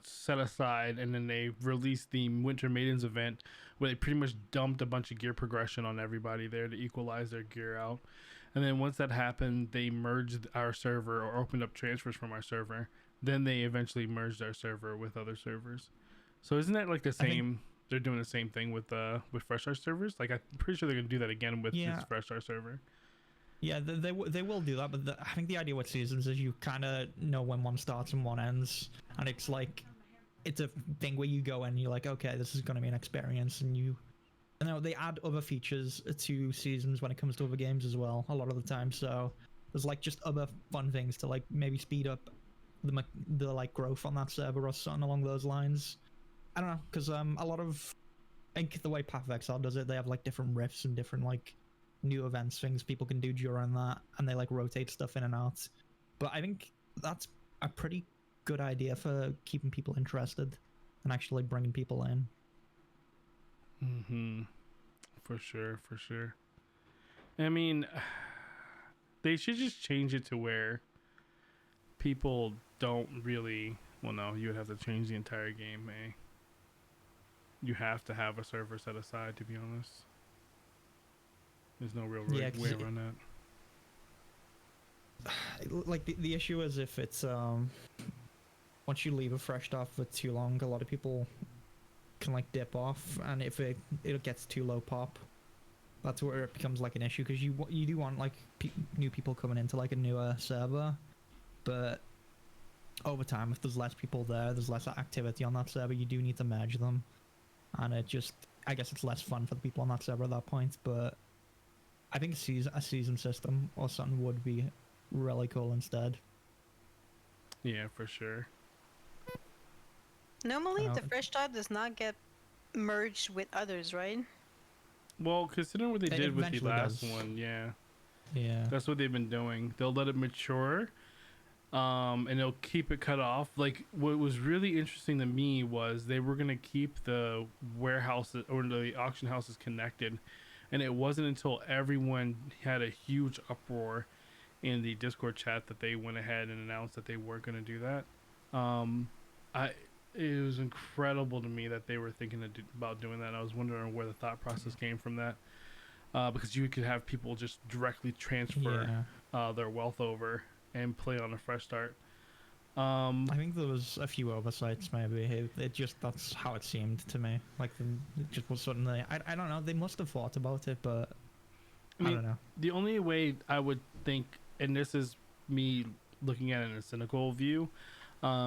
[SPEAKER 6] set aside, and then they released the Winter Maidens event where they pretty much dumped a bunch of gear progression on everybody there to equalize their gear out. And then once that happened, they merged our server, or opened up transfers from our server. Then they eventually merged our server with other servers. So isn't that like the same? They're doing the same thing with Fresh Start servers. Like, I'm pretty sure they're gonna do that again with this Fresh Start server.
[SPEAKER 2] Yeah, they will do that, but I think the idea with seasons is you kind of know when one starts and one ends, and it's like, it's a thing where you go in and you're like, okay, this is going to be an experience, and they add other features to seasons when it comes to other games as well, a lot of the time, so there's like just other fun things to like maybe speed up the like growth on that server or something along those lines. I don't know, because a lot of, I think the way Path of Exile does it, they have like different riffs and different like new events, things people can do during that, and they like rotate stuff in and out. But I think that's a pretty good idea for keeping people interested and actually bringing people in.
[SPEAKER 6] For sure. I mean, they should just change it to where people don't really. Well, no, you would have to change the entire game, eh? You have to have a server set aside, to be honest. There's no real way around that.
[SPEAKER 2] Like the issue is if it's once you leave a fresh start for too long, a lot of people can like dip off, and if it gets too low pop, that's where it becomes like an issue, because you do want like new people coming into like a newer server, but over time, if there's less people there's less activity on that server, you do need to merge them, and I guess it's less fun for the people on that server at that point. But I think a season system or something would be really cool instead.
[SPEAKER 6] Yeah, for sure.
[SPEAKER 1] Normally, the fresh start does not get merged with others, right?
[SPEAKER 6] Well, considering what they did with the last one, yeah, that's what they've been doing. They'll let it mature, and they'll keep it cut off. Like, what was really interesting to me was they were gonna keep the warehouses or the auction houses connected, and it wasn't until everyone had a huge uproar in the Discord chat that they went ahead and announced that they weren't gonna do that. It was incredible to me that they were thinking about doing that. I was wondering where the thought process came from that, because you could have people just directly transfer their wealth over and play on a fresh start.
[SPEAKER 2] I think there was a few oversights, maybe. That's how it seemed to me. Like, it just was suddenly, I don't know, they must have thought about it, but I don't know.
[SPEAKER 6] The only way I would think, and this is me looking at it in a cynical view,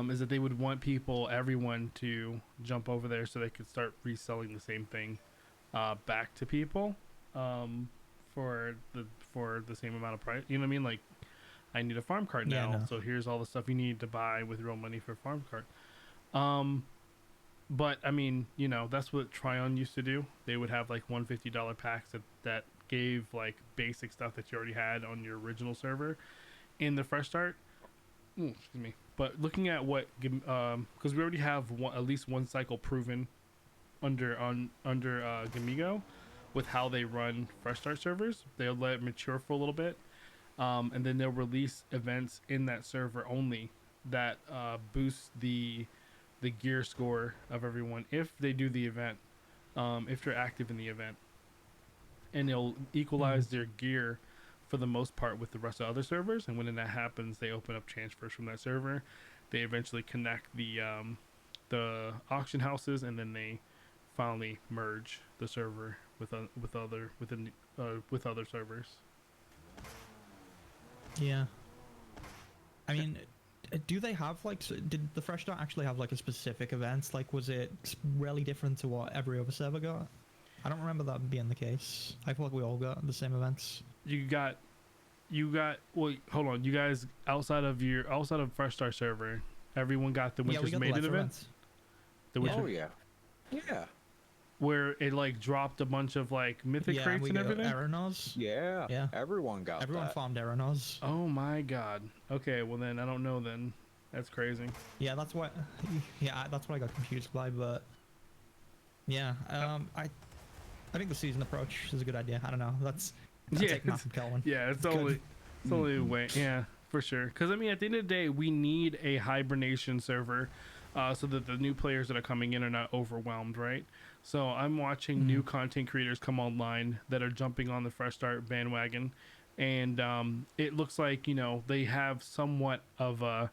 [SPEAKER 6] is that they would want everyone to jump over there so they could start reselling the same thing back to people for the same amount of price. You know what I mean? Like, I need a farm cart now, so here's all the stuff you need to buy with real money for a farm cart. But I mean, you know, that's what Tryon used to do. They would have like $150 packs that gave like basic stuff that you already had on your original server in the fresh start. Ooh, excuse me. But looking at what, because we already have at least one cycle proven under Gamigo with how they run fresh start servers. They'll let it mature for a little bit, and then they'll release events in that server only that boost the gear score of everyone if they do the event, if they're active in the event, and they'll equalize their gear for the most part with the rest of other servers. And when that happens, they open up transfers from that server. They eventually connect the auction houses, and then they finally merge the server with other servers.
[SPEAKER 2] Yeah. I mean, do they have like? Did the Fresh Start actually have like a specific event? Like, was it really different to what every other server got? I don't remember that being the case. I feel like we all got the same events.
[SPEAKER 6] You got. Well, hold on. You guys outside of Fresh Start server, everyone got the Winter's Maiden event.
[SPEAKER 4] Yeah.
[SPEAKER 6] Where it like dropped a bunch of like mythic crates and everything.
[SPEAKER 2] Eranos.
[SPEAKER 4] Yeah. Everyone got
[SPEAKER 2] Everyone farmed Eranos.
[SPEAKER 6] Oh my god. Okay, well then I don't know then. That's crazy.
[SPEAKER 2] Yeah, that's what. Yeah, that's what I got confused by. But yeah, I think the season approach is a good idea. I don't know. That's taking off from Kelwyn.
[SPEAKER 6] Yeah, it's only a way. Yeah, for sure. Because I mean, at the end of the day, we need a hibernation server, so that the new players that are coming in are not overwhelmed, right? So I'm watching new content creators come online that are jumping on the Fresh Start bandwagon, and it looks like, you know, they have somewhat of a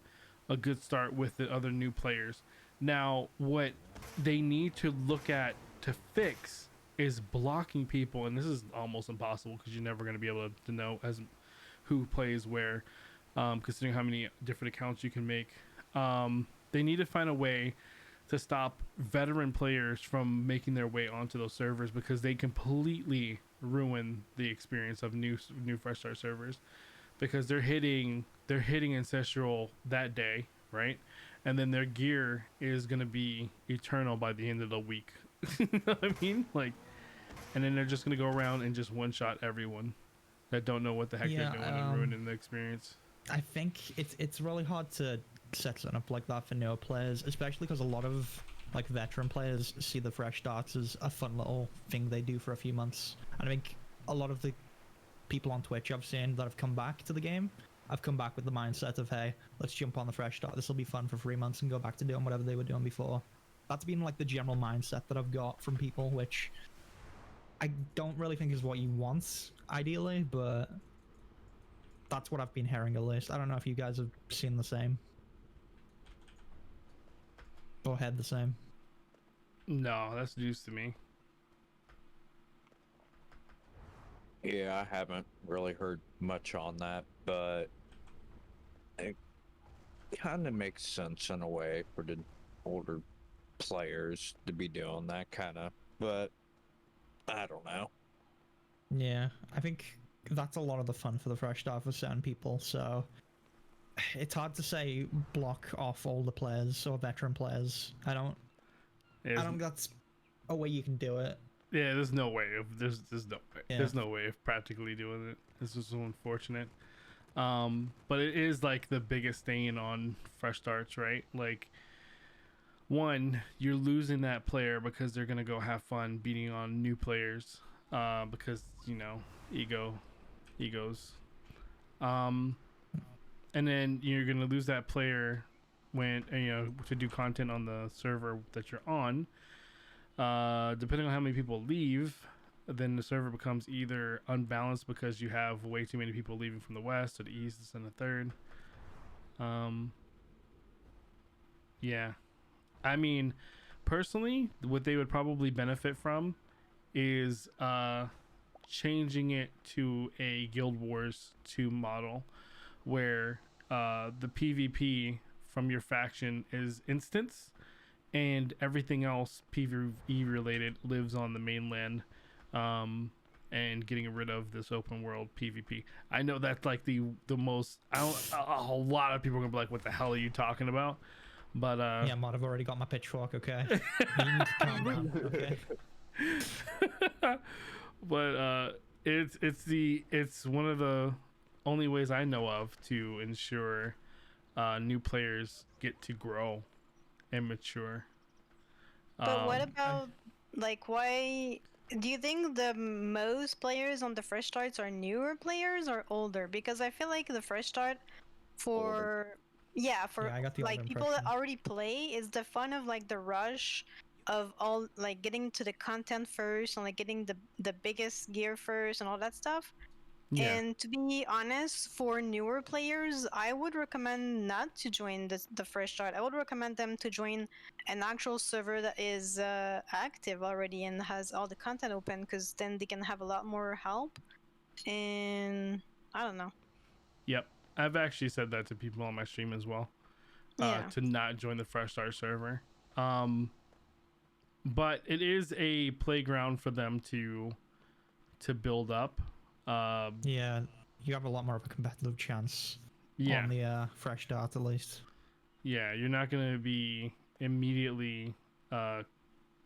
[SPEAKER 6] good start with the other new players. Now, what they need to look at to fix is blocking people, and this is almost impossible because you're never going to be able to know as who plays where, considering how many different accounts you can make. They need to find a way to stop veteran players from making their way onto those servers, because they completely ruin the experience of new Fresh Start servers, because they're hitting Ancestral that day, right? And then their gear is going to be eternal by the end of the week. You know what I mean? Like, and then they're just going to go around and just one-shot everyone that don't know what the heck they're doing and ruining the experience.
[SPEAKER 2] I think it's really hard to set something up like that for newer players, especially because a lot of like veteran players see the Fresh Starts as a fun little thing they do for a few months. And I think a lot of the people on Twitch I've seen that have come back to the game, I've come back with the mindset of, hey, let's jump on the fresh start. This will be fun for 3 months and go back to doing whatever they were doing before. That's been like the general mindset that I've got from people, which I don't really think is what you want, ideally, but that's what I've been hearing at least. I don't know if you guys have seen the same. Or heard the same.
[SPEAKER 6] No, that's news to me.
[SPEAKER 4] Yeah, I haven't really heard much on that, but it kind of makes sense in a way for the older players to be doing that kind of, but I don't know.
[SPEAKER 2] Yeah, I think that's a lot of the fun for the fresh start for certain people, so it's hard to say block off older players or veteran players. I don't think that's a way you can do it.
[SPEAKER 6] Yeah, there's no way of there's no way. Yeah. There's no way of practically doing it. This is so unfortunate. But it is like the biggest thing on fresh starts, right? Like, one, you're losing that player because they're gonna go have fun beating on new players, because you know egos. And then you're gonna lose that player when to do content on the server that you're on. Depending on how many people leave, then the server becomes either unbalanced because you have way too many people leaving from the west or the east and the third. Yeah, I mean, personally, what they would probably benefit from is changing it to a Guild Wars 2 model where the PvP from your faction is instance and everything else PvE related lives on the mainland, and getting rid of this open world PvP. I know that's like the most. A lot of people are gonna be like, "What the hell are you talking about?" But
[SPEAKER 2] yeah, Mod, I've already got my pitchfork. Okay, you need to calm down. Okay.
[SPEAKER 6] But it's one of the only ways I know of to ensure new players get to grow and mature.
[SPEAKER 1] But what about, like, why do you think the most players on the fresh starts are newer players or older? Because I feel like the fresh start for
[SPEAKER 2] I got the
[SPEAKER 1] like people that already play is the fun of like the rush of all, like getting to the content first and like getting the biggest gear first and all that stuff.
[SPEAKER 6] Yeah.
[SPEAKER 1] And to be honest, for newer players, I would recommend not to join the fresh start. I would recommend them to join an actual server that is active already and has all the content open, because then they can have a lot more help. And I don't know.
[SPEAKER 6] Yep. I've actually said that to people on my stream as well.
[SPEAKER 1] Yeah.
[SPEAKER 6] To not join the fresh start server. But it is a playground for them to build up.
[SPEAKER 2] Yeah, you have a lot more of a competitive chance on the fresh start, at least.
[SPEAKER 6] Yeah, you're not going to be immediately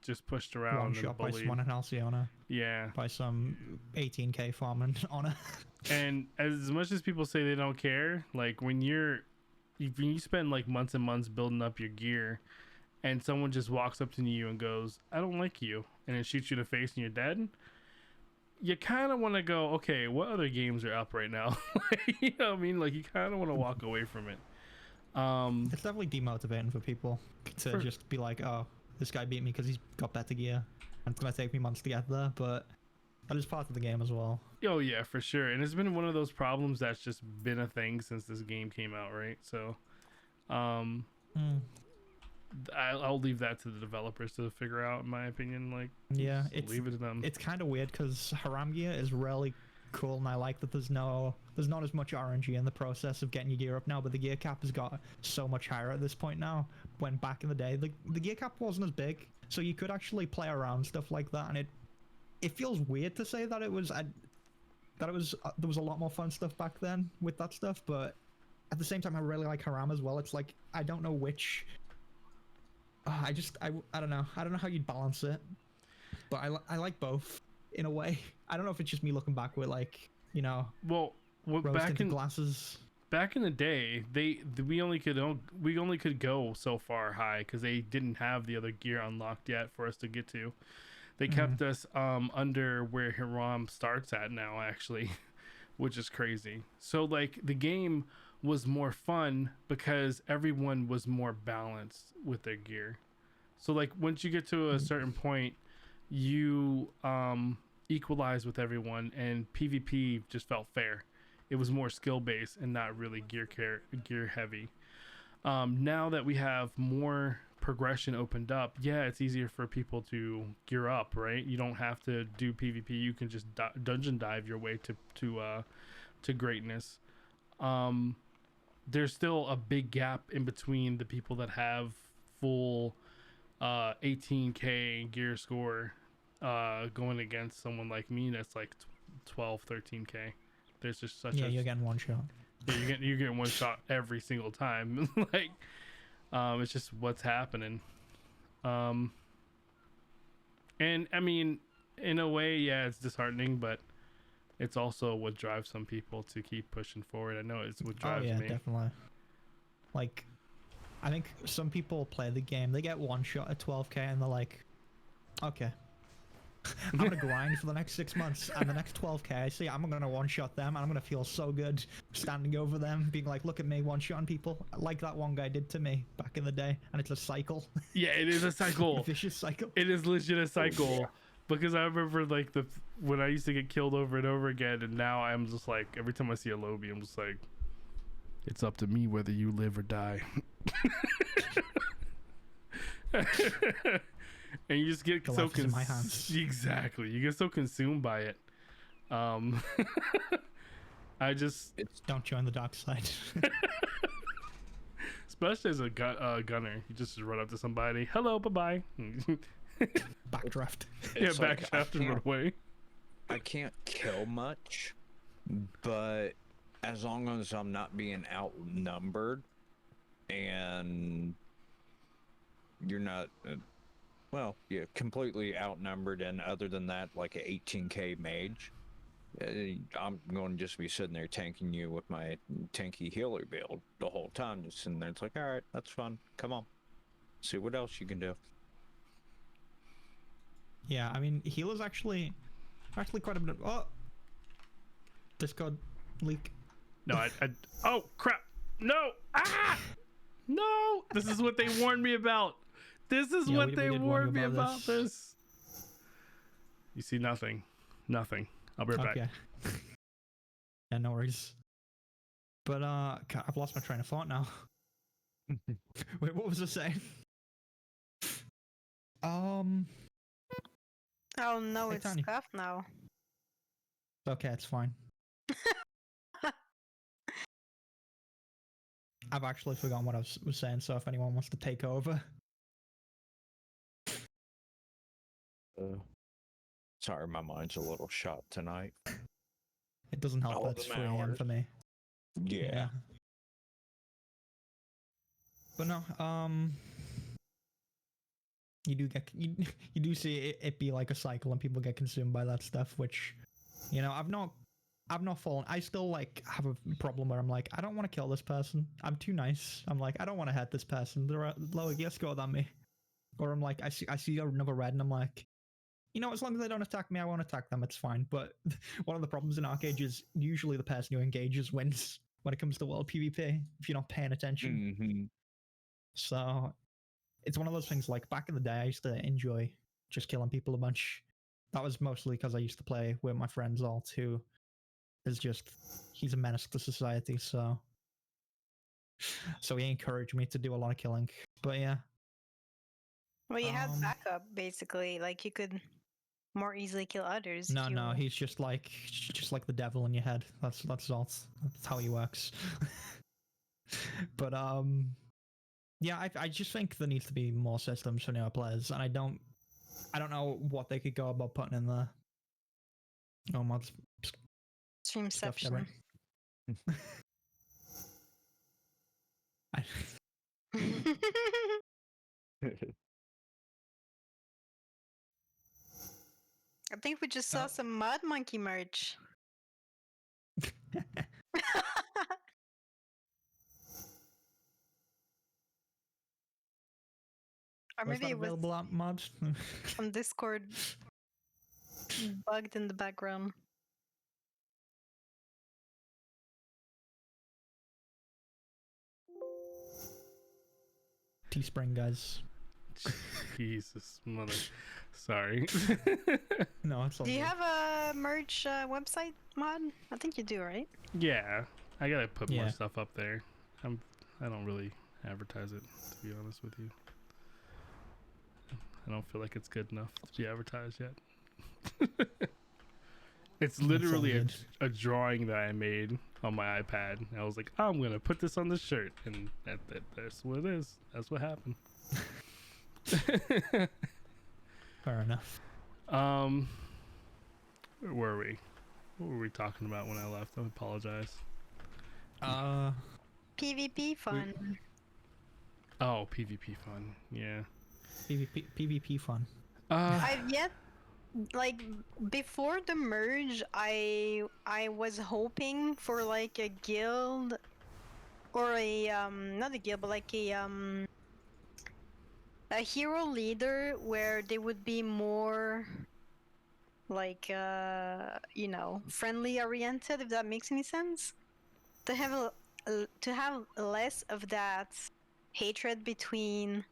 [SPEAKER 6] just pushed around
[SPEAKER 2] one shot by someone in Alciona.
[SPEAKER 6] Yeah.
[SPEAKER 2] By some 18k farming honor.
[SPEAKER 6] And as much as people say they don't care, like when you spend like months and months building up your gear and someone just walks up to you and goes, "I don't like you," and then shoots you in the face and you're dead, you kind of want to go, okay, what other games are up right now? You know what I mean? Like, you kind of want to walk away from it.
[SPEAKER 2] It's definitely demotivating for people to just be like, oh, this guy beat me because he's got better gear. And it's going to take me months to get there, but that is part of the game as well.
[SPEAKER 6] Oh, yeah, for sure. And it's been one of those problems that's just been a thing since this game came out, right? So, I'll leave that to the developers to figure out, in my opinion. Like,
[SPEAKER 2] yeah,
[SPEAKER 6] leave it to them.
[SPEAKER 2] It's kind of weird because Haram gear is really cool, and I like that there's not as much RNG in the process of getting your gear up now, but the gear cap has got so much higher at this point now. When back in the day, the gear cap wasn't as big, so you could actually play around stuff like that, and it feels weird to say that there was a lot more fun stuff back then with that stuff, but at the same time, I really like Haram as well. It's like, I don't know which. I don't know. I don't know how you'd balance it, but I like both in a way. I don't know if it's just me looking back with, like, you know.
[SPEAKER 6] Well, back in
[SPEAKER 2] glasses.
[SPEAKER 6] Back in the day, we only could go so far high because they didn't have the other gear unlocked yet for us to get to. They kept us under where Hiram starts at now, actually. which is crazy. So like the game was more fun because everyone was more balanced with their gear. So like once you get to a certain point, you equalize with everyone, and PvP just felt fair. It was more skill based and not really gear heavy. Now that we have more progression opened up, yeah, it's easier for people to gear up, right? You don't have to do PvP. You can just dungeon dive your way to greatness. There's still a big gap in between the people that have full 18k gear score going against someone like me that's like 12, 13k. There's just such
[SPEAKER 2] you're getting one shot.
[SPEAKER 6] Yeah, you're getting one shot every single time. Like, it's just what's happening. And I mean, in a way, yeah, it's disheartening, but it's also what drives some people to keep pushing forward. I know it's what drives me.
[SPEAKER 2] Definitely. Like, I think some people play the game, they get one shot at 12k, and they're like, okay, I'm gonna grind for the next 6 months, and the next 12k I see, I'm gonna one-shot them, and I'm gonna feel so good standing over them, being like, look at me one-shotting people, like that one guy did to me back in the day. And it's a cycle.
[SPEAKER 6] Yeah, it is a cycle.
[SPEAKER 2] A vicious cycle.
[SPEAKER 6] It is legit a cycle. Because I remember like when I used to get killed over and over again, and now I'm just like, every time I see a lobby, I'm just like, it's up to me whether you live or die. And you just get
[SPEAKER 2] the
[SPEAKER 6] so
[SPEAKER 2] life is in my hands.
[SPEAKER 6] Exactly, you get so consumed by it. I just
[SPEAKER 2] don't join the dark side.
[SPEAKER 6] Especially as a gunner, you just run up to somebody, hello, bye bye.
[SPEAKER 2] Backdraft.
[SPEAKER 6] Yeah, backdraft and run away.
[SPEAKER 4] I can't kill much, but as long as I'm not being outnumbered and you're not, completely outnumbered, and other than that, like an 18k mage, I'm going to just be sitting there tanking you with my tanky healer build the whole time, just sitting there. It's like, all right, that's fun. Come on, see what else you can do.
[SPEAKER 2] Yeah, I mean, healers actually quite a bit of... Oh! Discord leak.
[SPEAKER 6] No, oh, crap! No! Ah! No! This is what they warned me about! This is what they warned me about this. You see nothing. Nothing. I'll be right back.
[SPEAKER 2] Yeah, no worries. But, God, I've lost my train of thought now. Wait, what was I saying?
[SPEAKER 1] Oh no,
[SPEAKER 2] Hey,
[SPEAKER 1] it's
[SPEAKER 2] Tony.
[SPEAKER 1] tough now.
[SPEAKER 2] Okay, it's fine. I've actually forgotten what I was saying, so if anyone wants to take over.
[SPEAKER 4] Sorry, my mind's a little shot tonight.
[SPEAKER 2] It doesn't help that it's 3 AM for me.
[SPEAKER 4] Yeah.
[SPEAKER 2] But no, you do see it be like a cycle, and people get consumed by that stuff, which, you know, I've not fallen. I still like have a problem where I'm like, I don't want to kill this person. I'm too nice. I'm like, I don't want to hurt this person. They're lower gear score than me. Or I'm like, I see another red, and I'm like, you know, as long as they don't attack me, I won't attack them. It's fine. But one of the problems in Archeage is usually the person who engages wins when it comes to world PvP, if you're not paying attention.
[SPEAKER 4] Mm-hmm.
[SPEAKER 2] So it's one of those things, like back in the day, I used to enjoy just killing people a bunch. That was mostly because I used to play with my friends Alt, who is just, he's a menace to society, so he encouraged me to do a lot of killing. But yeah.
[SPEAKER 1] Well, you had backup, basically. Like, you could more easily kill others.
[SPEAKER 2] No, he's just like the devil in your head. That's Alt. That's how he works. But yeah, I just think there needs to be more systems for newer players, and I don't know what they could go about putting in there. Oh, mods.
[SPEAKER 1] Streamception. I think we just saw some Modmonk3y merch. Or maybe it was
[SPEAKER 2] available at mods
[SPEAKER 1] on Discord, bugged in the background.
[SPEAKER 2] Teespring, guys.
[SPEAKER 6] Jesus, mother. Sorry.
[SPEAKER 2] No, it's all
[SPEAKER 1] Do you
[SPEAKER 2] good.
[SPEAKER 1] have a merch website, Mod? I think you do, right?
[SPEAKER 6] Yeah, I gotta put more
[SPEAKER 2] Yeah.
[SPEAKER 6] stuff up there. I don't really advertise it, to be honest with you. I don't feel like it's good enough to be advertised yet. It's literally a drawing that I made on my iPad. I was like, I'm gonna put this on the shirt, and that's what it is. That's what happened.
[SPEAKER 2] Fair enough.
[SPEAKER 6] Where were we? What were we talking about when I left? I apologize.
[SPEAKER 1] PvP fun.
[SPEAKER 6] Oh, PvP fun. Yeah.
[SPEAKER 2] PvP fun.
[SPEAKER 1] I've yet, like, before the merge, I was hoping for like a guild or a not a guild, but like a hero leader where they would be more like you know, friendly oriented, if that makes any sense. To have to have less of that hatred between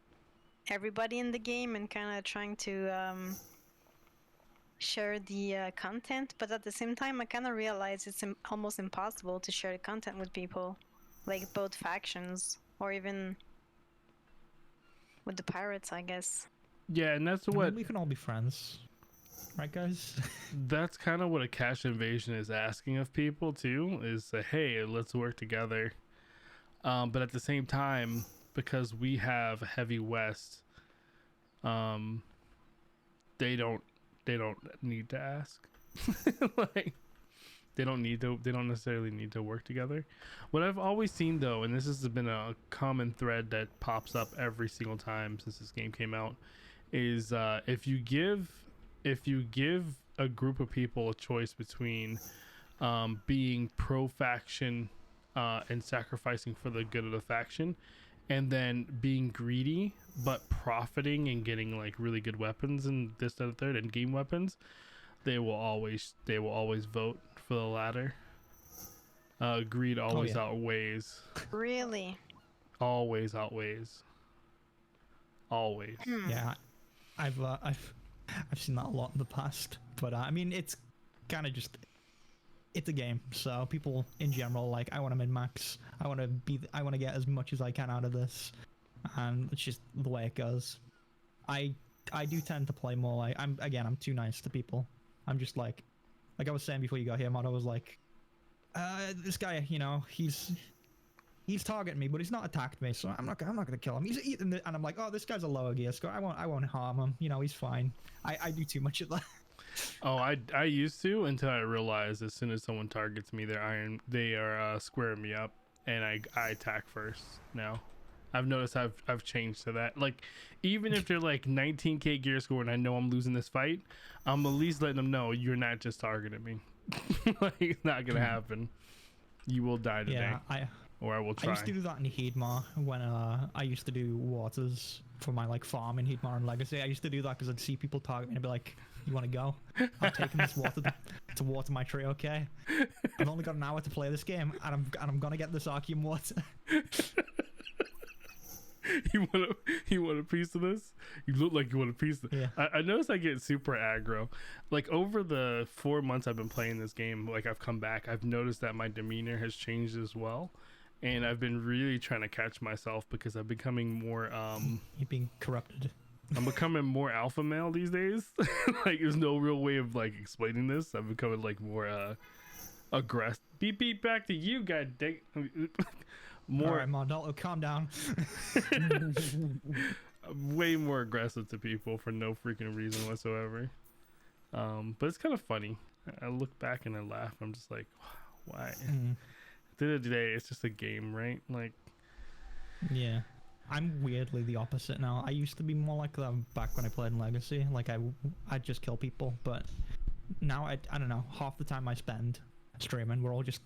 [SPEAKER 1] everybody in the game and kind of trying to share the content, but at the same time I kind of realize it's almost impossible to share the content with people, like both factions or even with the pirates, I guess.
[SPEAKER 6] Yeah, and that's
[SPEAKER 2] I mean,
[SPEAKER 6] what
[SPEAKER 2] we can all be friends, right, guys?
[SPEAKER 6] that's kind of what a cash invasion is asking of people too. Is hey, let's work together. But at the same time, because we have a heavy West, they don't need to ask. Like they don't necessarily need to work together. What I've always seen though, and this has been a common thread that pops up every single time since this game came out, is if you give a group of people a choice between being pro faction and sacrificing for the good of the faction, and then being greedy but profiting and getting like really good weapons and this, that, and third, and game weapons, they will always vote for the latter. Greed always outweighs.
[SPEAKER 1] Really?
[SPEAKER 6] Always outweighs. Always.
[SPEAKER 2] Yeah, I've seen that a lot in the past, but I mean, it's kind of just, it's a game, so people in general, like, I want to min-max, I want to get as much as I can out of this, and it's just the way it goes. I do tend to play more like, I'm too nice to people. I'm just like I was saying before you got here, Mod, I was like, this guy, you know, he's targeting me, but he's not attacked me, so I'm not gonna kill him. He's eating it, and I'm like, oh, this guy's a lower gear score. I won't harm him. You know, he's fine. I do too much of that.
[SPEAKER 6] Oh, I used to, until I realized as soon as someone targets me, they are squaring me up, and I attack first now. I've noticed I've changed to that. Like, even if they're like 19k gear score and I know I'm losing this fight, I'm at least letting them know you're not just targeting me. Like, it's not gonna happen. You will die today.
[SPEAKER 2] Yeah,
[SPEAKER 6] or I will try.
[SPEAKER 2] I used to do that in Heedmar when I used to do waters for my like farm in Heedmar and Legacy. I used to do that because I'd see people target me and I'd be like, you want to go? I'm taking this water to water my tree, okay? I've only got an hour to play this game, and I'm gonna get this Archean water.
[SPEAKER 6] You want a piece of this? You look like you want a piece of
[SPEAKER 2] Yeah.
[SPEAKER 6] I noticed I get super aggro. Like, over the 4 months I've been playing this game, like, I've come back, I've noticed that my demeanor has changed as well. And I've been really trying to catch myself because I'm becoming more
[SPEAKER 2] You're being corrupted.
[SPEAKER 6] I'm becoming more alpha male these days. Like, there's no real way of like explaining this. I'm becoming like more aggressive. Beep beep, back to you, god dang. More.
[SPEAKER 2] All right, Mod, calm down.
[SPEAKER 6] Way more aggressive to people for no freaking reason whatsoever. But it's kind of funny. I look back and I laugh. I'm just like, why? At the end of the day, it's just a game, right? Like,
[SPEAKER 2] yeah. I'm weirdly the opposite now. I used to be more like that back when I played in Legacy. Like, I'd just kill people, but now I don't know. Half the time I spend streaming, we're all just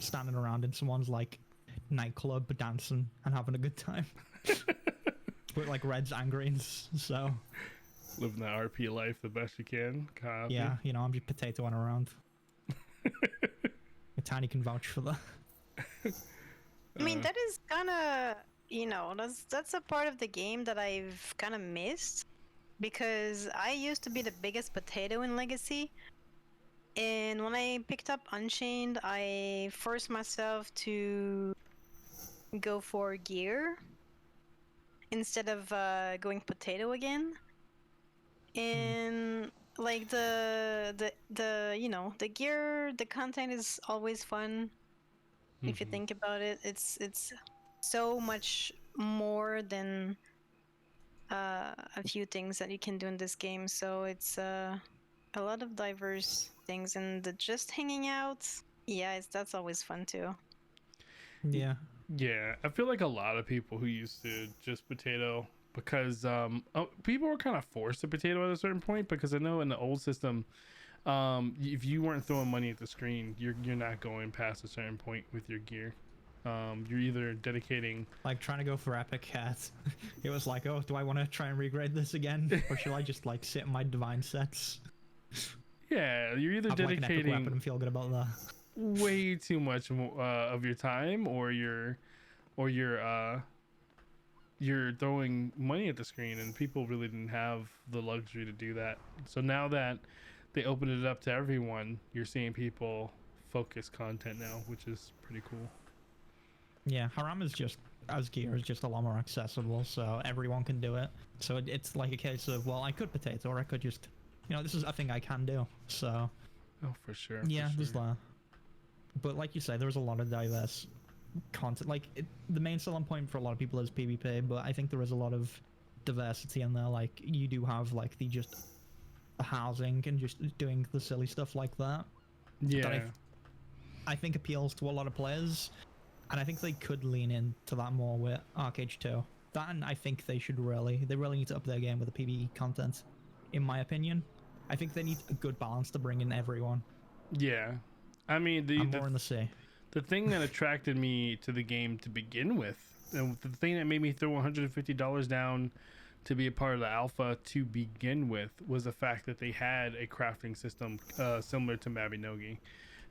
[SPEAKER 2] standing around in someone's like nightclub, dancing and having a good time. With like reds and greens, so
[SPEAKER 6] living that RP life the best you can. Copy.
[SPEAKER 2] Yeah, you know, I'm just potatoing around. Tiny can vouch for that.
[SPEAKER 1] I mean, that is kind of, that's a part of the game that I've kind of missed, because I used to be the biggest potato in Legacy, and when I picked up Unchained, I forced myself to go for gear instead of going potato again. And like the gear, the content is always fun. If you think about it, it's so much more than a few things that you can do in this game. So it's a lot of diverse things, and the just hanging out, yeah, that's always fun too.
[SPEAKER 2] Yeah.
[SPEAKER 6] Yeah, I feel like a lot of people who used to just potato, because people were kind of forced to potato at a certain point, because I know in the old system, if you weren't throwing money at the screen, you're not going past a certain point with your gear. You're either dedicating,
[SPEAKER 2] like trying to go for epic cat. It was like, oh, do I want to try and regrade this again, or should I just like sit in my divine sets?
[SPEAKER 6] Yeah, you're either
[SPEAKER 2] have like an epic
[SPEAKER 6] dedicating
[SPEAKER 2] weapon and feel good about that.
[SPEAKER 6] way too much of your time, or you're throwing money at the screen, and people really didn't have the luxury to do that. So now that they opened it up to everyone, you're seeing people focus content now, which is pretty cool.
[SPEAKER 2] Yeah, Haram is just, as gear, is just a lot more accessible, so everyone can do it. So it's like a case of, well, I could potato, or I could just, this is a thing I can do. So
[SPEAKER 6] Oh, for sure.
[SPEAKER 2] yeah,
[SPEAKER 6] for
[SPEAKER 2] there's
[SPEAKER 6] sure.
[SPEAKER 2] that. But like you say, there's a lot of diverse content. Like the main selling point for a lot of people is PvP, but I think there is a lot of diversity in there. Like you do have like the housing and just doing the silly stuff like that.
[SPEAKER 6] Yeah.
[SPEAKER 2] That I think appeals to a lot of players, and I think they could lean into that more with Archeage 2. That, and I think they really need to up their game with the PvE content, in my opinion. I think they need a good balance to bring in everyone.
[SPEAKER 6] Yeah. I mean,
[SPEAKER 2] I'm more in the sea.
[SPEAKER 6] The thing that attracted me to the game to begin with, and the thing that made me throw $150 down to be a part of the alpha to begin with, was the fact that they had a crafting system similar to Mabinogi.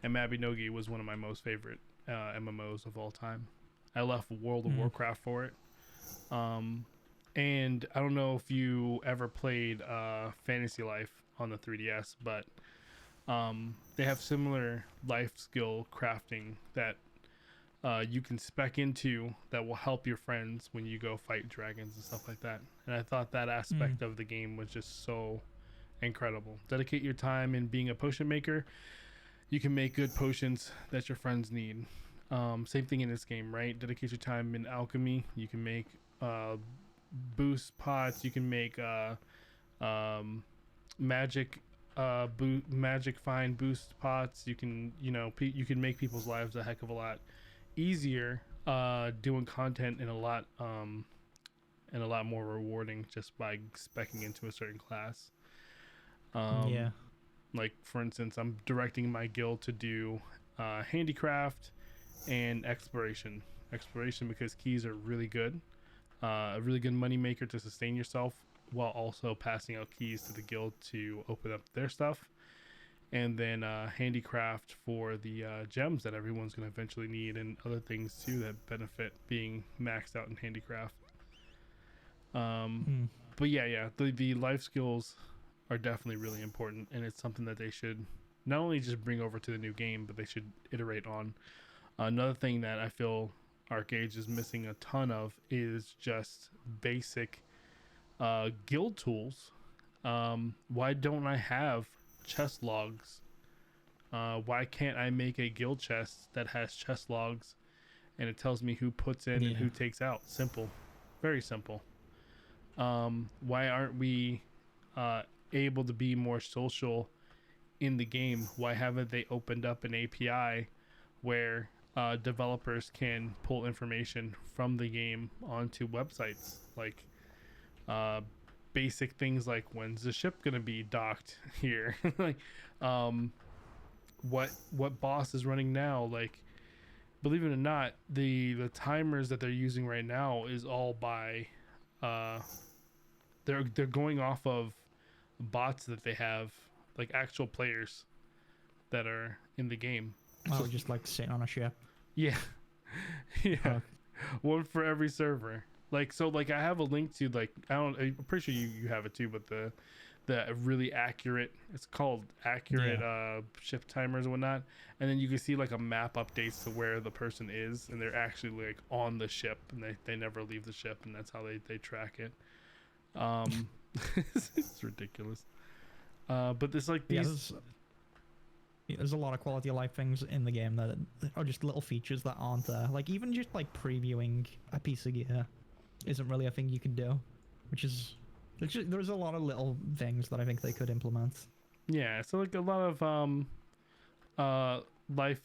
[SPEAKER 6] And Mabinogi was one of my most favorite MMOs of all time. I left World of Warcraft for it. And I don't know if you ever played Fantasy Life on the 3DS, but they have similar life skill crafting that you can spec into that will help your friends when you go fight dragons and stuff like that. And I thought that aspect of the game was just so incredible. Dedicate your time in being a potion maker. You can make good potions that your friends need. Same thing in this game, right? Dedicate your time in alchemy. You can make boost pots. You can make magic fine boost pots. You can you can make people's lives a heck of a lot easier doing content, and a lot more rewarding just by speccing into a certain class.
[SPEAKER 2] Yeah,
[SPEAKER 6] like for instance, I'm directing my guild to do handicraft and exploration because keys are really good, a really good money maker to sustain yourself, while also passing out keys to the guild to open up their stuff. And then handicraft for the gems that everyone's going to eventually need, and other things too that benefit being maxed out in handicraft. But yeah, the life skills are definitely really important, and it's something that they should not only just bring over to the new game, but they should iterate on. Another thing that I feel Archeage is missing a ton of is just basic guild tools. Why don't I have chest logs? Why can't I make a guild chest that has chest logs and it tells me who puts in and who takes out? Simple, very simple. Why aren't we able to be more social in the game? Why haven't they opened up an API where developers can pull information from the game onto websites, like basic things like when's the ship gonna be docked here, like what boss is running now? Like, believe it or not, the timers that they're using right now is all by they're going off of bots that they have, like actual players that are in the game.
[SPEAKER 2] Oh, so, just like sitting on a ship.
[SPEAKER 6] Yeah. Yeah. one for every server. Like, so like I have a link to, like, I'm pretty sure you have it too, but the really accurate, it's called accurate ship timers and whatnot, and then you can see like a map updates to where the person is, and they're actually like on the ship, and they never leave the ship, and that's how they track it. It's ridiculous. But there's like these
[SPEAKER 2] there's a lot of quality of life things in the game that are just little features that aren't there. Like even just like previewing a piece of gear isn't really a thing you can do, which is there's a lot of little things that I think they could implement.
[SPEAKER 6] Yeah, so like a lot of life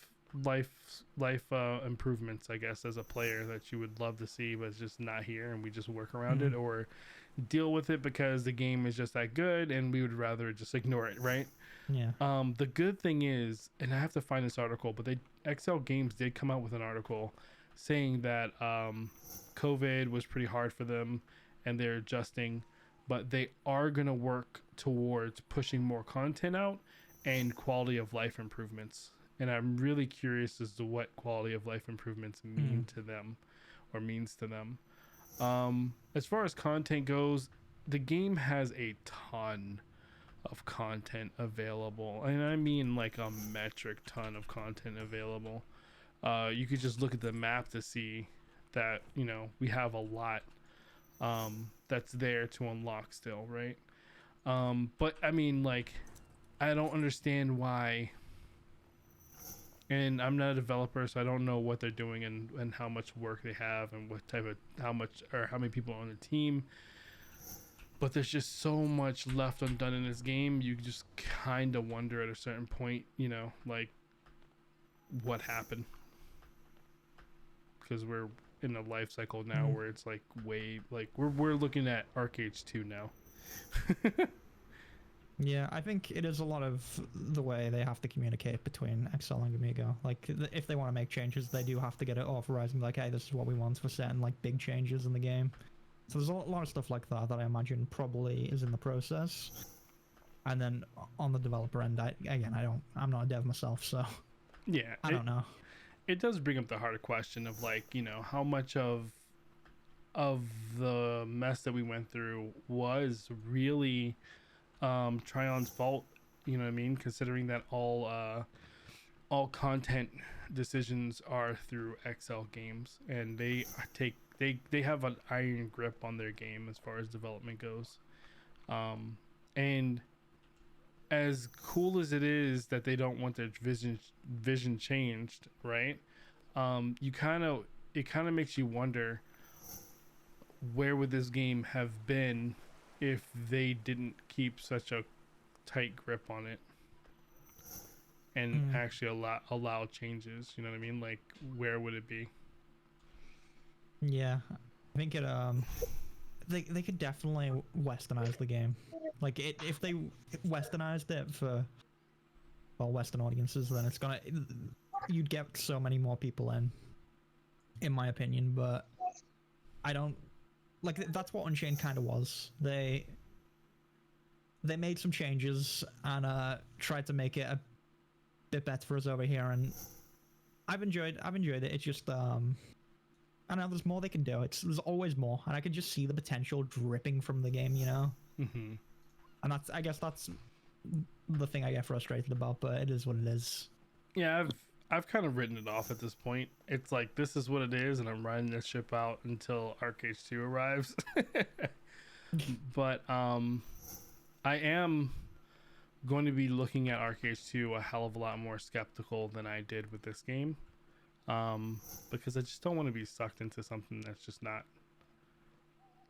[SPEAKER 6] improvements, I guess, as a player that you would love to see, but it's just not here, and we just work around it or deal with it because the game is just that good, and we would rather just ignore it, right?
[SPEAKER 2] Yeah.
[SPEAKER 6] The good thing is, and I have to find this article, but XL Games did come out with an article saying that COVID was pretty hard for them, and they're adjusting, but they are gonna work towards pushing more content out and quality of life improvements. And I'm really curious as to what quality of life improvements mean to them, or means to them. As far as content goes, the game has a ton of content available, and I mean like a metric ton of content available. You could just look at the map to see that, you know, we have a lot that's there to unlock still, right? But I mean, like, I don't understand why, and I'm not a developer, so I don't know what they're doing and how much work they have and what type of how many people are on the team. But there's just so much left undone in this game. You just kind of wonder at a certain point, you know, like, what happened? Because we're in a life cycle now where it's like way, like we're looking at Archeage 2 now.
[SPEAKER 2] Yeah, I think it is a lot of the way they have to communicate between XL and Amigo. Like, if they want to make changes, they do have to get it authorized and be like, hey, this is what we want for certain, like, big changes in the game. So there's a lot of stuff like that that I imagine probably is in the process. And then on the developer end, I'm not a dev myself, so
[SPEAKER 6] yeah,
[SPEAKER 2] I don't know.
[SPEAKER 6] It does bring up the harder question of, like, you know, how much of the mess that we went through was really Trion's fault, you know what I mean, considering that all content decisions are through XL Games, and they have an iron grip on their game as far as development goes. And as cool as it is that they don't want their vision changed, right? It kind of makes you wonder, where would this game have been if they didn't keep such a tight grip on it and actually allow changes, you know what I mean? Like, where would it be?
[SPEAKER 2] Yeah, I think they could definitely westernize the game. Like, if they westernized it for Western audiences, then you'd get so many more people in my opinion. But I don't like, that's what Unchained kind of was. They made some changes and tried to make it a bit better for us over here, and I've enjoyed it. It's just I know there's more they can do. There's always more, and I can just see the potential dripping from the game, you know. And I guess that's the thing I get frustrated about, but it is what it is.
[SPEAKER 6] Yeah, I've kind of written it off at this point. It's like, this is what it is, and I'm riding this ship out until Archeage 2 arrives. But I am going to be looking at Archeage 2 a hell of a lot more skeptical than I did with this game. Because I just don't want to be sucked into something that's just not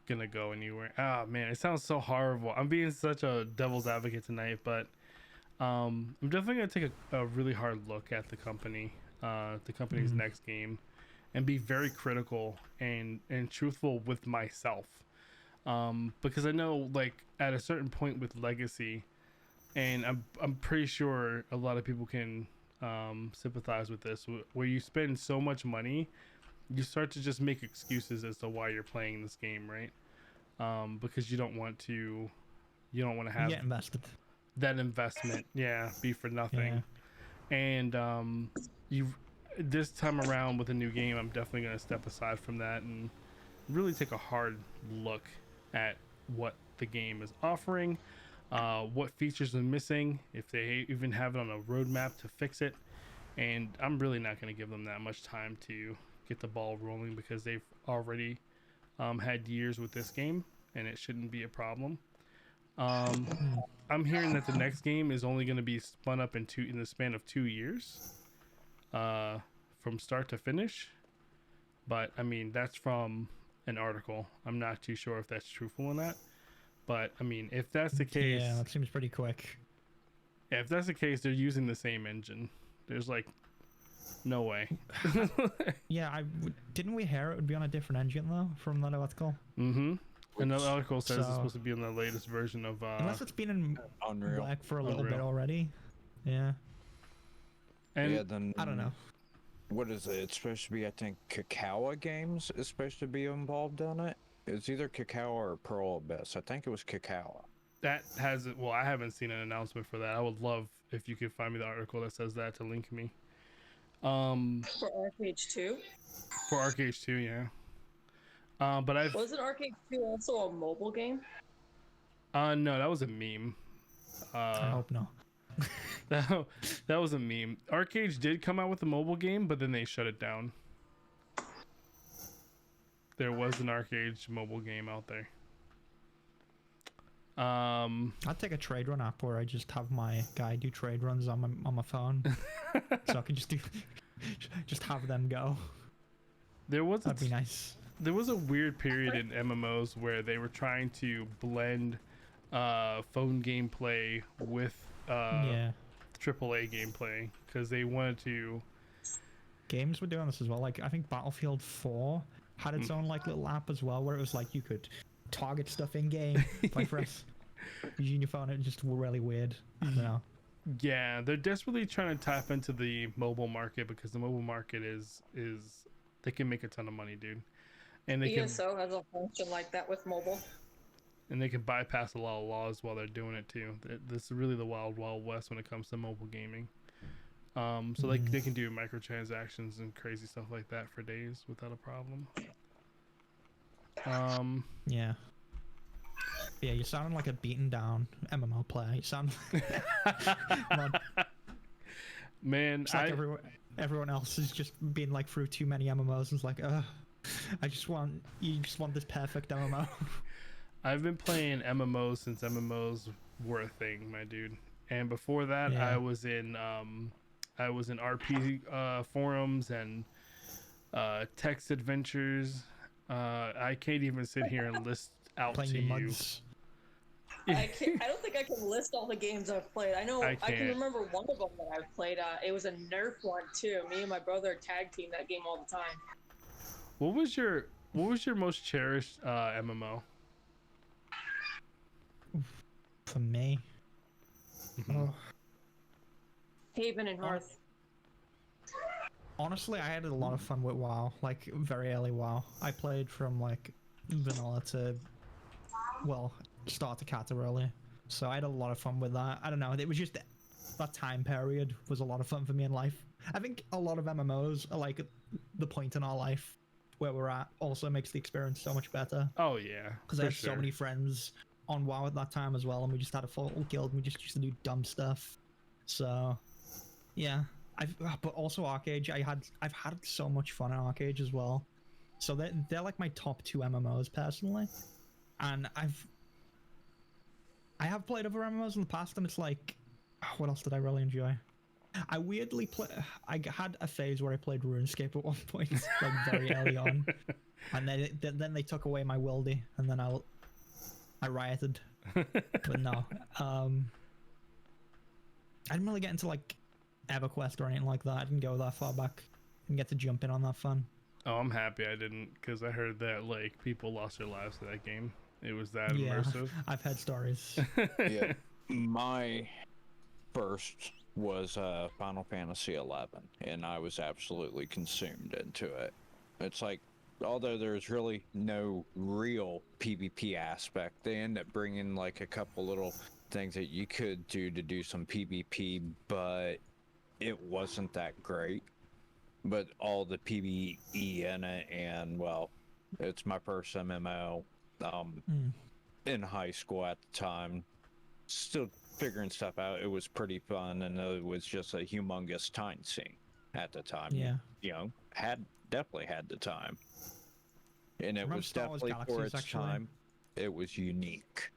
[SPEAKER 6] gonna go anywhere. Ah, man, it sounds so horrible. I'm being such a devil's advocate tonight, but I'm definitely gonna take a really hard look at the company's next game, and be very critical and truthful with myself, because I know, like, at a certain point with Legacy, and I'm pretty sure a lot of people can sympathize with this, where you spend so much money, you start to just make excuses as to why you're playing this game, right? Because you don't want to have
[SPEAKER 2] get invested.
[SPEAKER 6] That investment, be for nothing. Yeah. And this time around with a new game, I'm definitely going to step aside from that and really take a hard look at what the game is offering, what features are missing, if they even have it on a roadmap to fix it. And I'm really not going to give them that much time to get the ball rolling because they've already had years with this game, and it shouldn't be a problem. I'm hearing that the next game is only going to be spun up in the span of 2 years, from start to finish. But I mean, that's from an article. I'm not too sure if that's truthful or not. But I mean, if that's the case,
[SPEAKER 2] yeah, that seems pretty quick.
[SPEAKER 6] Yeah, if that's the case, they're using the same engine. There's like no way.
[SPEAKER 2] Yeah, didn't we hear it would be on a different engine though from that article?
[SPEAKER 6] Mm-hmm. Another article says it's supposed to be on the latest version of
[SPEAKER 2] unless it's been in
[SPEAKER 4] Unreal
[SPEAKER 2] black for a little bit already. Yeah.
[SPEAKER 6] And
[SPEAKER 4] yeah, then
[SPEAKER 2] I don't know.
[SPEAKER 4] What is it? It's supposed to be, I think, Kakawa Games is supposed to be involved in it. It's either Kakawa or Pearl Abyss. I think it was Kakawa.
[SPEAKER 6] that has it. Well, I haven't seen an announcement for that. I would love if you could find me the article that says that to link me.
[SPEAKER 5] For Archeage 2?
[SPEAKER 6] For Archeage 2, yeah. But
[SPEAKER 5] Wasn't Archeage 2 also a mobile game?
[SPEAKER 6] No, that was a meme.
[SPEAKER 2] I hope no.
[SPEAKER 6] That was a meme. Archeage did come out with a mobile game, but then they shut it down. There was an Archeage mobile game out there.
[SPEAKER 2] I'd take a trade run app where I just have my guy do trade runs on my phone, so I can just have them go. That'd be nice.
[SPEAKER 6] There was a weird period in MMOs where they were trying to blend phone gameplay with AAA gameplay because they wanted to.
[SPEAKER 2] Games were doing this as well. Like I think Battlefield 4 had its own like little app as well, where it was like you could target stuff in game by press using your phone. It was just really weird. You know?
[SPEAKER 6] Yeah, they're desperately trying to tap into the mobile market because the mobile market is they can make a ton of money, dude. And they
[SPEAKER 5] ESO has a function like that with mobile.
[SPEAKER 6] And they can bypass a lot of laws while they're doing it too. This is really the wild west when it comes to mobile gaming. So like they can do microtransactions and crazy stuff like that for days without a problem.
[SPEAKER 2] Yeah, you sound like a beaten down MMO player. You sound
[SPEAKER 6] man,
[SPEAKER 2] it's like everyone else is just been like through too many MMOs and it's like, you just want this perfect MMO.
[SPEAKER 6] I've been playing MMOs since MMOs were a thing, my dude. And before that, I was in RP forums and text adventures. I can't even sit here and list out
[SPEAKER 2] playing
[SPEAKER 6] to you.
[SPEAKER 5] I don't think I can list all the games I've played. I can remember one of them that I've played. It was a Nerf one too. Me and my brother tag team that game all the time.
[SPEAKER 6] What was your most cherished MMO?
[SPEAKER 2] For me,
[SPEAKER 5] Haven and Hearth.
[SPEAKER 2] Honestly, I had a lot of fun with WoW, like very early WoW. I played from like vanilla to, start to Kata really. So I had a lot of fun with that. I don't know, it was just that time period was a lot of fun for me in life. I think a lot of MMOs are like the point in our life where we're at also makes the experience so much better.
[SPEAKER 6] Oh yeah,
[SPEAKER 2] because I had so many friends on WoW at that time as well, and we just had a full guild and we just used to do dumb stuff. So yeah, but also Archeage, I've had so much fun in Archeage as well. So they're like my top 2 MMOs personally, and I have played other MMOs in the past, and it's like, what else did I really enjoy? I weirdly I had a phase where I played RuneScape at one point, like very early on, and then they took away my wildy, and then I rioted. But no, I didn't really get into like EverQuest or anything like that. I didn't go that far back. Didn't get to jump in on that fun.
[SPEAKER 6] Oh, I'm happy I didn't, because I heard that like people lost their lives to that game. It was that immersive.
[SPEAKER 2] I've heard stories.
[SPEAKER 4] Yeah, my first was Final Fantasy 11, and I was absolutely consumed into it. It's like, although there's really no real PvP aspect, they end up bringing like a couple little things that you could do to do some PvP, but it wasn't that great. but all the PvE in it, and well, it's my first MMO in high school at the time. Still figuring stuff out. It was pretty fun, and it was just a humongous time sink at the time.
[SPEAKER 2] Yeah.
[SPEAKER 4] You know, definitely had the time. And it was
[SPEAKER 2] Star Wars
[SPEAKER 4] definitely
[SPEAKER 2] Galaxies,
[SPEAKER 4] for its
[SPEAKER 2] actually?
[SPEAKER 4] time. It was unique.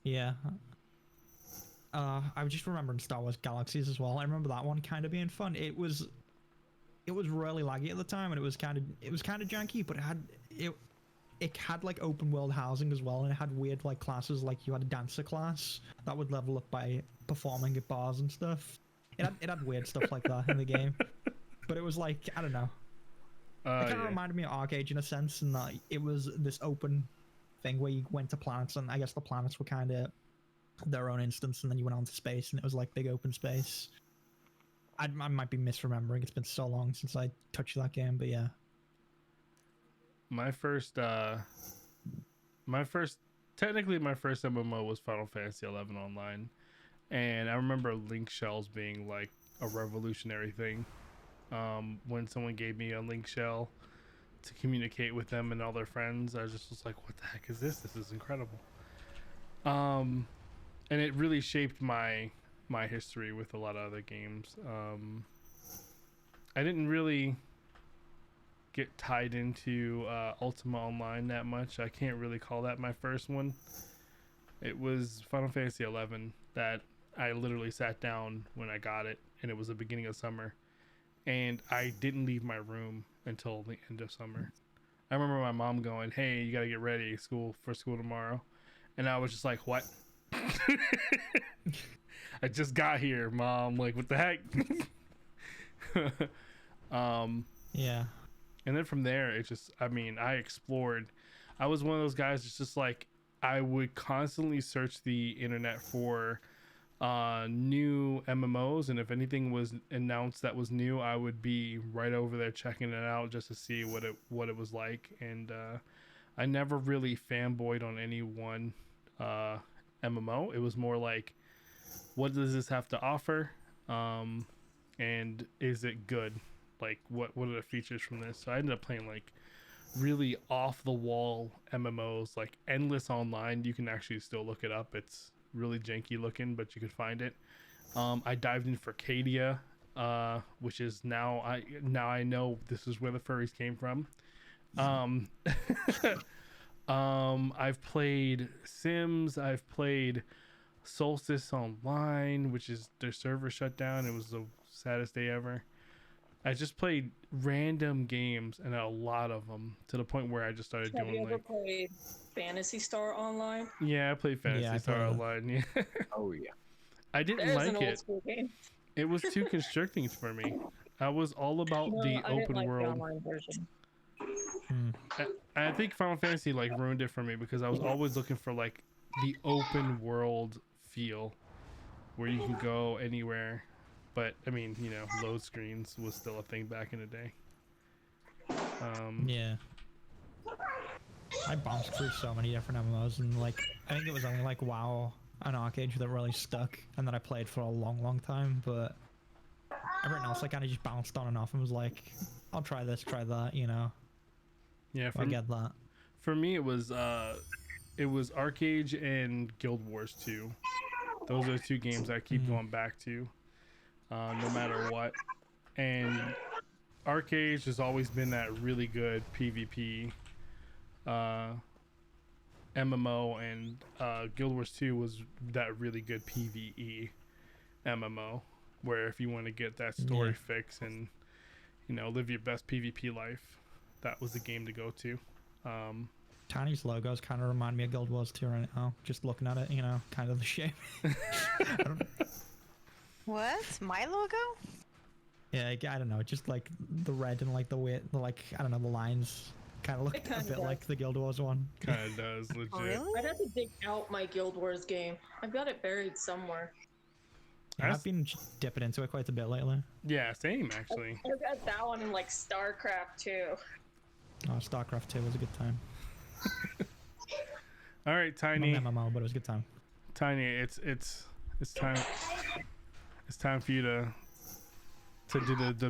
[SPEAKER 2] Yeah. I was just remembering Star Wars Galaxies as well. I remember that one kind of being fun. It was really laggy at the time, and it was kind of janky, but it had like open world housing as well, and it had weird like classes. Like you had a dancer class that would level up by performing at bars and stuff. It had weird stuff like that in the game, but it was like, I don't know. It kind of reminded me of Archeage in a sense, in that it was this open thing where you went to planets, and I guess the planets were kind of their own instance, and then you went on to space, and it was like big open space. I might be misremembering. It's been so long since I touched that game, but yeah.
[SPEAKER 6] My first MMO was Final Fantasy 11 Online, and I remember link shells being like a revolutionary thing. When someone gave me a link shell to communicate with them and all their friends, I just was like, what the heck is this? This is incredible. And it really shaped my history with a lot of other games. I didn't really get tied into Ultima Online that much. I can't really call that my first one. It was Final Fantasy 11 that I literally sat down when I got it, and it was the beginning of summer, and I didn't leave my room until the end of summer. I remember my mom going, "Hey, you gotta get ready for school tomorrow," and I was just like, "What?" I just got here, Mom. Like, what the heck?
[SPEAKER 2] Yeah.
[SPEAKER 6] And then from there, I explored. I was one of those guys that's just like, I would constantly search the internet for new MMOs, and if anything was announced that was new, I would be right over there checking it out just to see what it was like. And I never really fanboyed on any one MMO. It was more like, what does this have to offer, and is it good? Like, what are the features from this? So I ended up playing like really off the wall MMOs, like Endless Online. You can actually still look it up. It's really janky looking, but you could find it. I dived in for Cadia, which is now I know this is where the furries came from. I've played Sims. I've played Solstice Online, which is their server shut down. It was the saddest day ever. I just played random games, and a lot of them, to the point where I just started doing like... Have you ever
[SPEAKER 5] played Phantasy Star Online?
[SPEAKER 6] Yeah, I played Phantasy Star Online. Yeah.
[SPEAKER 4] Oh yeah.
[SPEAKER 6] I didn't
[SPEAKER 5] There's
[SPEAKER 6] like
[SPEAKER 5] an
[SPEAKER 6] it.
[SPEAKER 5] old school game.
[SPEAKER 6] It was too constricting for me. I was all about the open world.
[SPEAKER 5] The online version.
[SPEAKER 6] I think Final Fantasy like ruined it for me, because I was always looking for like the open world feel where you can go anywhere. But I mean, you know, load screens was still a thing back in the day.
[SPEAKER 2] Yeah. I bounced through so many different MMOs, and like I think it was only like WoW and Archeage that really stuck, and that I played for a long time. But everything else I kind of just bounced on and off, and was like, I'll try this, try that, you know.
[SPEAKER 6] Yeah,
[SPEAKER 2] I get that.
[SPEAKER 6] For me, it was Archeage and Guild Wars 2. Those are the two games I keep going back to, no matter what. And Archeage has always been that really good PvP MMO, and Guild Wars 2 was that really good PvE MMO, where if you want to get that story fix and, you know, live your best PvP life, that was the game to go to.
[SPEAKER 2] Tiny's logos kind of remind me of Guild Wars 2 right now. Just looking at it, you know, kind of the shape.
[SPEAKER 1] What? My logo?
[SPEAKER 2] Yeah, I don't know. Just like the red and like the weird, like, I don't know, the lines kind of look a bit like the Guild Wars one.
[SPEAKER 6] Kind of does, legit.
[SPEAKER 1] Oh, really?
[SPEAKER 5] I'd have to dig out my Guild Wars game. I've got it buried somewhere.
[SPEAKER 2] Yeah, I've been dipping into it quite a bit lately.
[SPEAKER 6] Yeah, same actually.
[SPEAKER 5] I've got that one in like StarCraft too.
[SPEAKER 2] Oh, StarCraft 2 was a good time.
[SPEAKER 6] All right, Tiny.
[SPEAKER 2] Not an MMO, but it was a good time.
[SPEAKER 6] Tiny, it's time. It's time for you to to do the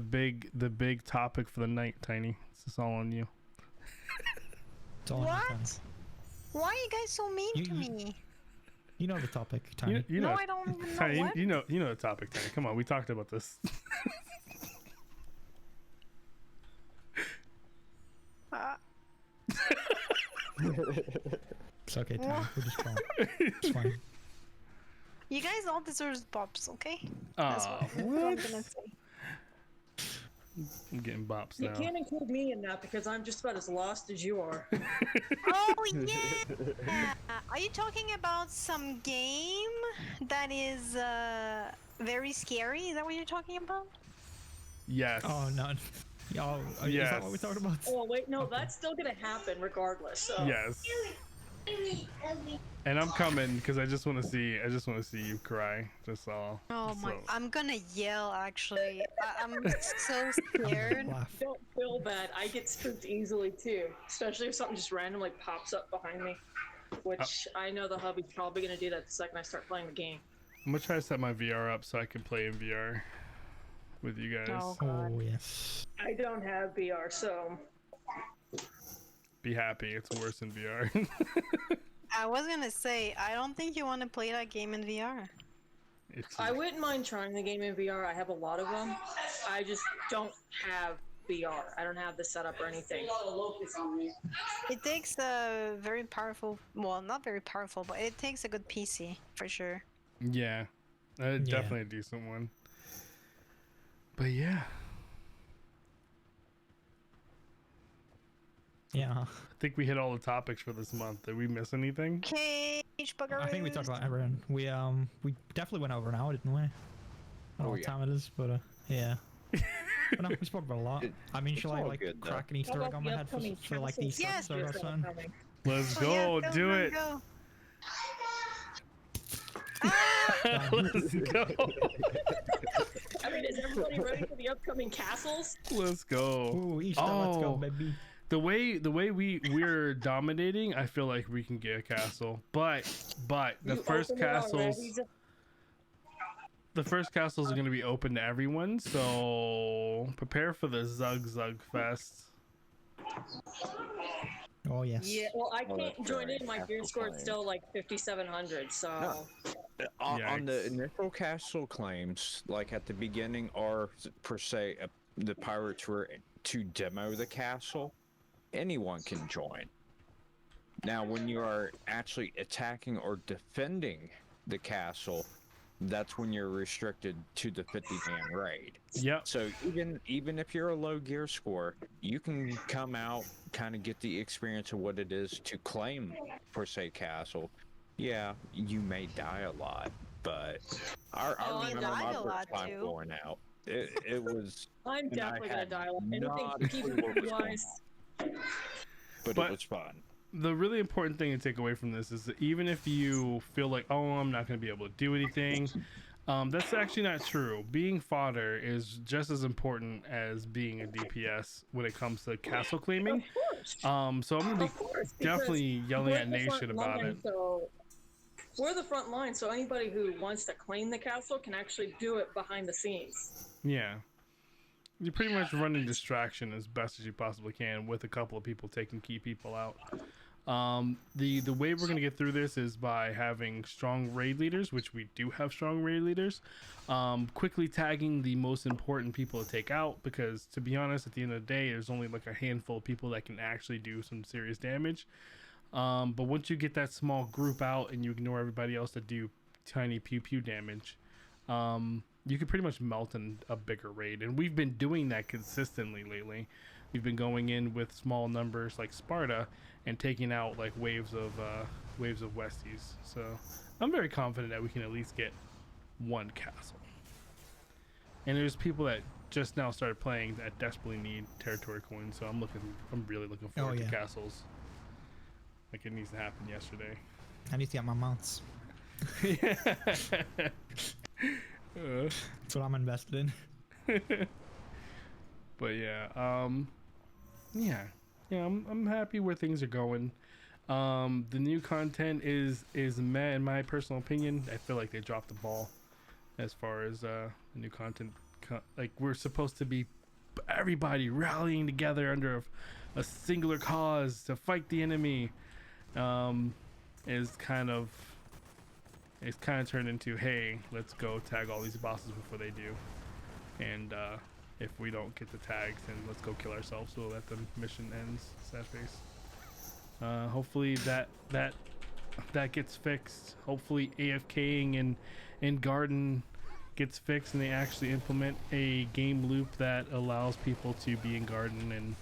[SPEAKER 6] big topic for the night, Tiny. This is all on you.
[SPEAKER 1] What? Why are you guys so mean to me?
[SPEAKER 2] You know the topic, Tiny.
[SPEAKER 6] You know,
[SPEAKER 1] no, I don't even know
[SPEAKER 6] Tiny,
[SPEAKER 1] what.
[SPEAKER 6] you know the topic, Tiny. Come on, we talked about this.
[SPEAKER 2] It's okay, Tiny. We're just trying. It's fine.
[SPEAKER 1] You guys all deserve bops, okay?
[SPEAKER 6] That's
[SPEAKER 1] what I'm gonna say.
[SPEAKER 6] I'm getting bops
[SPEAKER 5] You
[SPEAKER 6] now.
[SPEAKER 5] can't include me in that because I'm just about as lost as you are.
[SPEAKER 1] Oh yeah! Are you talking about some game that is very scary? Is that what you're talking about?
[SPEAKER 6] Yes.
[SPEAKER 2] Oh no. Oh,
[SPEAKER 6] yes.
[SPEAKER 2] Is that what we talked about?
[SPEAKER 5] Oh wait, no,
[SPEAKER 2] Okay.
[SPEAKER 5] that's still gonna happen regardless. So.
[SPEAKER 6] Yes. And I'm coming because I just want to see you cry. That's all.
[SPEAKER 1] Oh my!
[SPEAKER 6] So.
[SPEAKER 1] I'm gonna yell. Actually, I'm so scared.
[SPEAKER 5] Don't feel bad. I get spooked easily too, especially if something just randomly pops up behind me. Which I know the hubby's probably gonna do that the second I start playing the game.
[SPEAKER 6] I'm gonna try to set my VR up so I can play in VR with you guys.
[SPEAKER 1] Oh, God.
[SPEAKER 2] Oh yes.
[SPEAKER 5] I don't have VR, so.
[SPEAKER 6] Be happy. It's worse in VR.
[SPEAKER 1] I was gonna say, I don't think you want to play that game in VR.
[SPEAKER 5] I wouldn't mind trying the game in VR. I have a lot of them. I just don't have VR. I don't have the setup or anything.
[SPEAKER 1] It takes a very powerful, well, not very powerful, but it takes a good PC for sure.
[SPEAKER 6] Yeah, definitely a decent one. But yeah.
[SPEAKER 2] Yeah.
[SPEAKER 6] I think we hit all the topics for this month. Did we miss anything?
[SPEAKER 1] Cage bugger.
[SPEAKER 2] I think we talked about everyone. We definitely went over an hour, didn't we? I don't know what time it is, but yeah. But no, we spoke about a lot. I mean, shall I like
[SPEAKER 4] good,
[SPEAKER 2] crack an Easter egg on my head for like the
[SPEAKER 1] Yes.
[SPEAKER 2] episode or something?
[SPEAKER 6] Let's go, do it.
[SPEAKER 1] Go.
[SPEAKER 6] Let's go.
[SPEAKER 5] I mean, is everybody ready for the upcoming castles?
[SPEAKER 6] Let's go.
[SPEAKER 2] Ooh, Easter, let's go, baby.
[SPEAKER 6] The way we're dominating, I feel like we can get a castle. But the first castles are going to be open to everyone, so prepare for the Zug Fest.
[SPEAKER 2] Oh yes.
[SPEAKER 5] Yeah, well, I can't join in. My gear score is still like 5,700, so.
[SPEAKER 4] No. On the initial castle claims, like at the beginning, are per se the pirates were to demo the castle. Anyone can join. Now, when you are actually attacking or defending the castle, that's when you're restricted to the 50-man raid.
[SPEAKER 6] Yep.
[SPEAKER 4] So even if you're a low gear score, you can come out, kind of get the experience of what it is to claim per se castle. Yeah, you may die a lot, but I remember my first time going out. It was.
[SPEAKER 5] I'm definitely gonna die a lot. Anything PvP-wise.
[SPEAKER 4] But it was fun.
[SPEAKER 6] The really important thing to take away from this is that even if you feel like, oh, I'm not going to be able to do anything, that's actually not true. Being fodder is just as important as being a DPS when it comes to castle claiming. So I'm going to be definitely yelling at Nation about it.
[SPEAKER 5] So we're the front line, so anybody who wants to claim the castle can actually do it behind the scenes.
[SPEAKER 6] Yeah. You're pretty much running distraction as best as you possibly can with a couple of people taking key people out. The way we're going to get through this is by having strong raid leaders, which we do have strong raid leaders, quickly tagging the most important people to take out, because to be honest, at the end of the day, there's only like a handful of people that can actually do some serious damage. But once you get that small group out and you ignore everybody else that do tiny pew damage, you can pretty much melt in a bigger raid, and we've been doing that consistently lately. We've been going in with small numbers like Sparta and taking out like waves of Westies. So I'm very confident that we can at least get one castle. And there's people that just now started playing that desperately need territory coins. So I'm really looking forward to castles. Like, it needs to happen yesterday.
[SPEAKER 2] I need to get my mounts. That's what I'm invested in.
[SPEAKER 6] But yeah, I'm happy where things are going. The new content is meh in my personal opinion. I feel like they dropped the ball as far as the new content like we're supposed to be everybody rallying together under a singular cause to fight the enemy, it's kind of turned into, hey, let's go tag all these bosses before they do, and if we don't get the tags, then let's go kill ourselves so that the mission ends. Sad face. Hopefully that gets fixed. Hopefully AFKing in Garden gets fixed and they actually implement a game loop that allows people to be in Garden and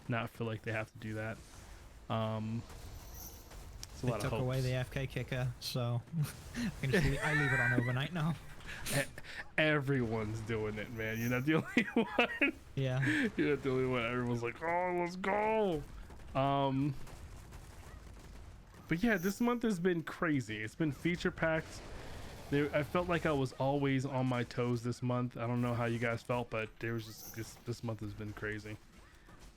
[SPEAKER 6] not feel like they have to do that. It's a lot of
[SPEAKER 2] took
[SPEAKER 6] hopes.
[SPEAKER 2] away the AFK kicker, so I leave it on overnight now.
[SPEAKER 6] Everyone's doing it, man. You're not the only one.
[SPEAKER 2] Yeah.
[SPEAKER 6] You're not the only one. Everyone's like, oh, let's go. But yeah, this month has been crazy. It's been feature packed. I felt like I was always on my toes this month. I don't know how you guys felt, but there was just this month has been crazy.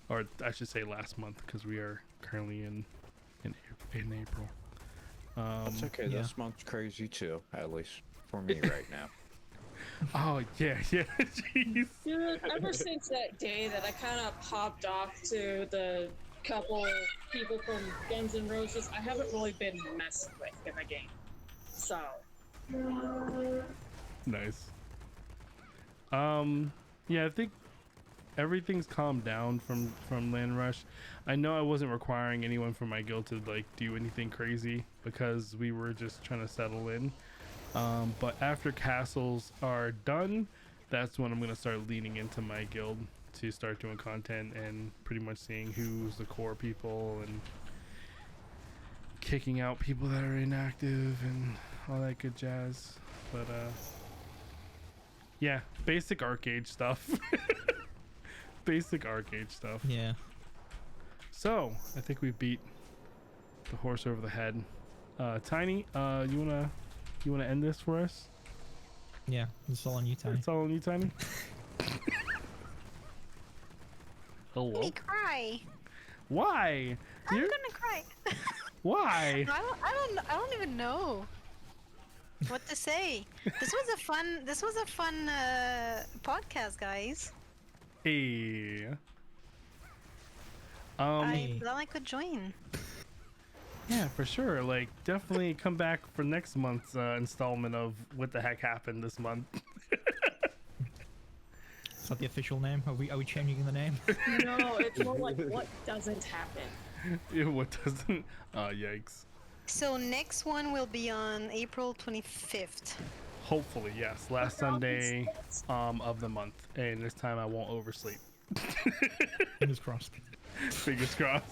[SPEAKER 6] Or I should say last month, because we are currently in April.
[SPEAKER 4] That's okay.
[SPEAKER 2] Yeah.
[SPEAKER 4] This month's crazy too, at least for me right now.
[SPEAKER 6] Oh yeah, jeez.
[SPEAKER 5] Dude, ever since that day that I kind of popped off to the couple people from Guns N' Roses, I haven't really been messing with in the game. So.
[SPEAKER 6] Nice. Yeah, I think everything's calmed down from Land Rush. I know I wasn't requiring anyone from my guild to like do anything crazy because we were just trying to settle in. But after castles are done, that's when I'm gonna start leaning into my guild to start doing content and pretty much seeing who's the core people and kicking out people that are inactive and all that good jazz. But yeah, basic Archeage stuff. Basic Archeage stuff.
[SPEAKER 2] Yeah.
[SPEAKER 6] So I think we beat the horse over the head. Tiny, you wanna end this for us?
[SPEAKER 2] Yeah, it's all on you, Tiny.
[SPEAKER 6] It's all on you, Tiny. Hello.
[SPEAKER 1] Let me cry.
[SPEAKER 6] Why?
[SPEAKER 1] I'm gonna cry.
[SPEAKER 6] Why?
[SPEAKER 1] I don't even know what to say. This was a fun podcast, guys.
[SPEAKER 6] Hey.
[SPEAKER 1] I'm glad I could join.
[SPEAKER 6] Yeah, for sure. Like, definitely come back for next month's installment of What the Heck Happened this month.
[SPEAKER 2] Is that the official name? Are we changing the name?
[SPEAKER 5] No, it's more like what doesn't happen.
[SPEAKER 6] Yeah, what doesn't? Yikes.
[SPEAKER 1] So next one will be on April 25th.
[SPEAKER 6] Hopefully, yes. Last Sunday of the month. And this time I won't oversleep.
[SPEAKER 2] Fingers crossed.
[SPEAKER 6] Fingers crossed.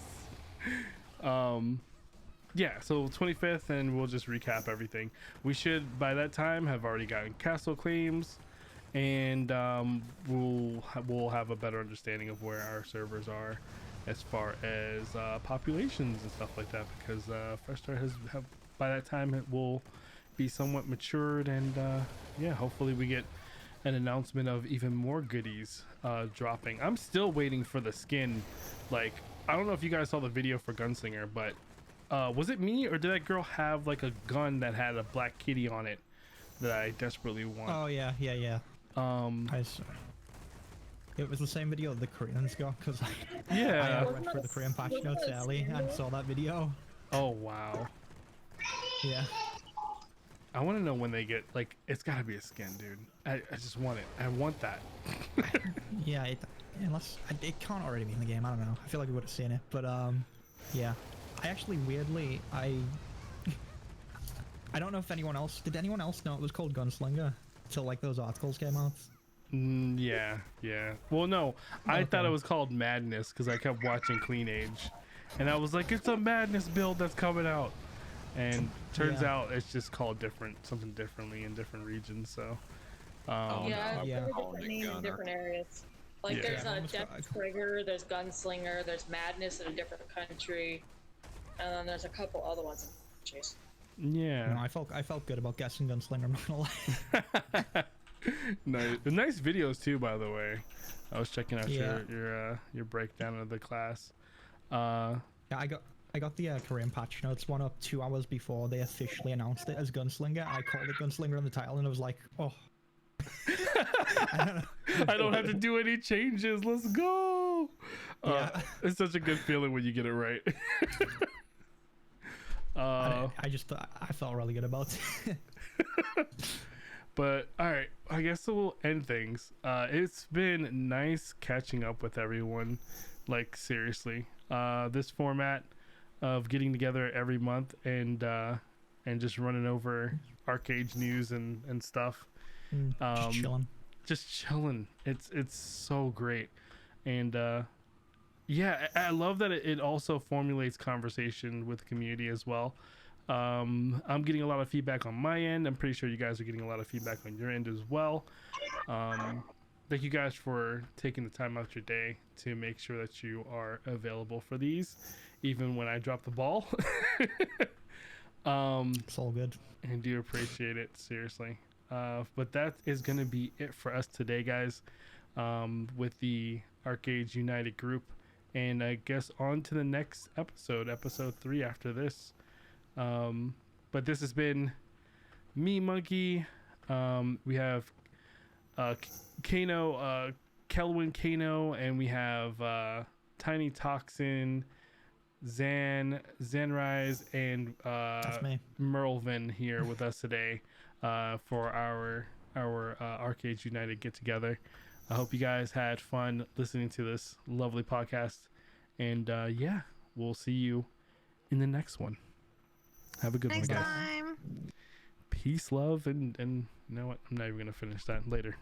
[SPEAKER 6] Yeah, so 25th, and we'll just recap everything. We should, by that time, have already gotten castle claims, and we'll have a better understanding of where our servers are as far as populations and stuff like that, because Fresh Start by that time it will be somewhat matured, and yeah, hopefully we get an announcement of even more goodies dropping. I'm still waiting for the skin. Like, I don't know if you guys saw the video for Gunslinger, but was it me or did that girl have like a gun that had a black kitty on it that I desperately want?
[SPEAKER 2] Oh yeah. It was the same video the Koreans got, because
[SPEAKER 6] yeah,
[SPEAKER 2] I went through the Korean patch notes early and saw that video.
[SPEAKER 6] Oh wow.
[SPEAKER 2] Yeah.
[SPEAKER 6] I want to know when they get, like, it's gotta be a skin, dude. I just want it. I want that.
[SPEAKER 2] Yeah, unless it can't already be in the game. I don't know. I feel like we would have seen it, but yeah. I actually weirdly I don't know if anyone else did. Anyone else know it was called Gunslinger till like those articles came out?
[SPEAKER 6] Yeah. Well, no, I thought it was called Madness because I kept watching Clean Age, and I was like, it's a Madness build that's coming out, and turns out it's just called something differently in different regions. So,
[SPEAKER 5] yeah,
[SPEAKER 2] yeah.
[SPEAKER 5] different names in different areas. Like there's a Death Trigger, there's Gunslinger, there's Madness in a different country, and then there's a couple other ones in Chase.
[SPEAKER 6] Yeah.
[SPEAKER 2] No, I felt good about guessing Gunslinger. I'm not gonna lie.
[SPEAKER 6] Nice videos too, by the way. I was checking out your breakdown of the class.
[SPEAKER 2] Yeah, I got the Korean patch notes one up 2 hours before they officially announced it as Gunslinger. I called it Gunslinger in the title, and I was like, oh.
[SPEAKER 6] I don't have to do any changes. Let's go.
[SPEAKER 2] Yeah.
[SPEAKER 6] It's such a good feeling when you get it right.
[SPEAKER 2] I just thought I felt really good about it.
[SPEAKER 6] But all right, I guess we'll end things. It's been nice catching up with everyone. Like seriously, this format of getting together every month and just running over Archeage news and stuff. Just chilling. It's so great, and yeah, I love that it also formulates conversation with the community as well. I'm getting a lot of feedback on my end. I'm pretty sure you guys are getting a lot of feedback on your end as well. Thank you guys for taking the time out your day to make sure that you are available for these, even when I drop the ball.
[SPEAKER 2] It's all good.
[SPEAKER 6] I do appreciate it, seriously. But that is going to be it for us today, guys, with the Archeage United group. And I guess on to the next episode 3 after this. But this has been me, Monkey. We have Kano, Kelwynkano, and we have Tinytoxin, Zanrise, and
[SPEAKER 2] That's me.
[SPEAKER 6] Merlven here with us today for our Archeage United get together. I hope you guys had fun listening to this lovely podcast, and yeah, we'll see you in the next one. Have a good
[SPEAKER 1] Next
[SPEAKER 6] one, guys.
[SPEAKER 1] time.
[SPEAKER 6] Peace, love, and you know what? I'm not even gonna finish that later.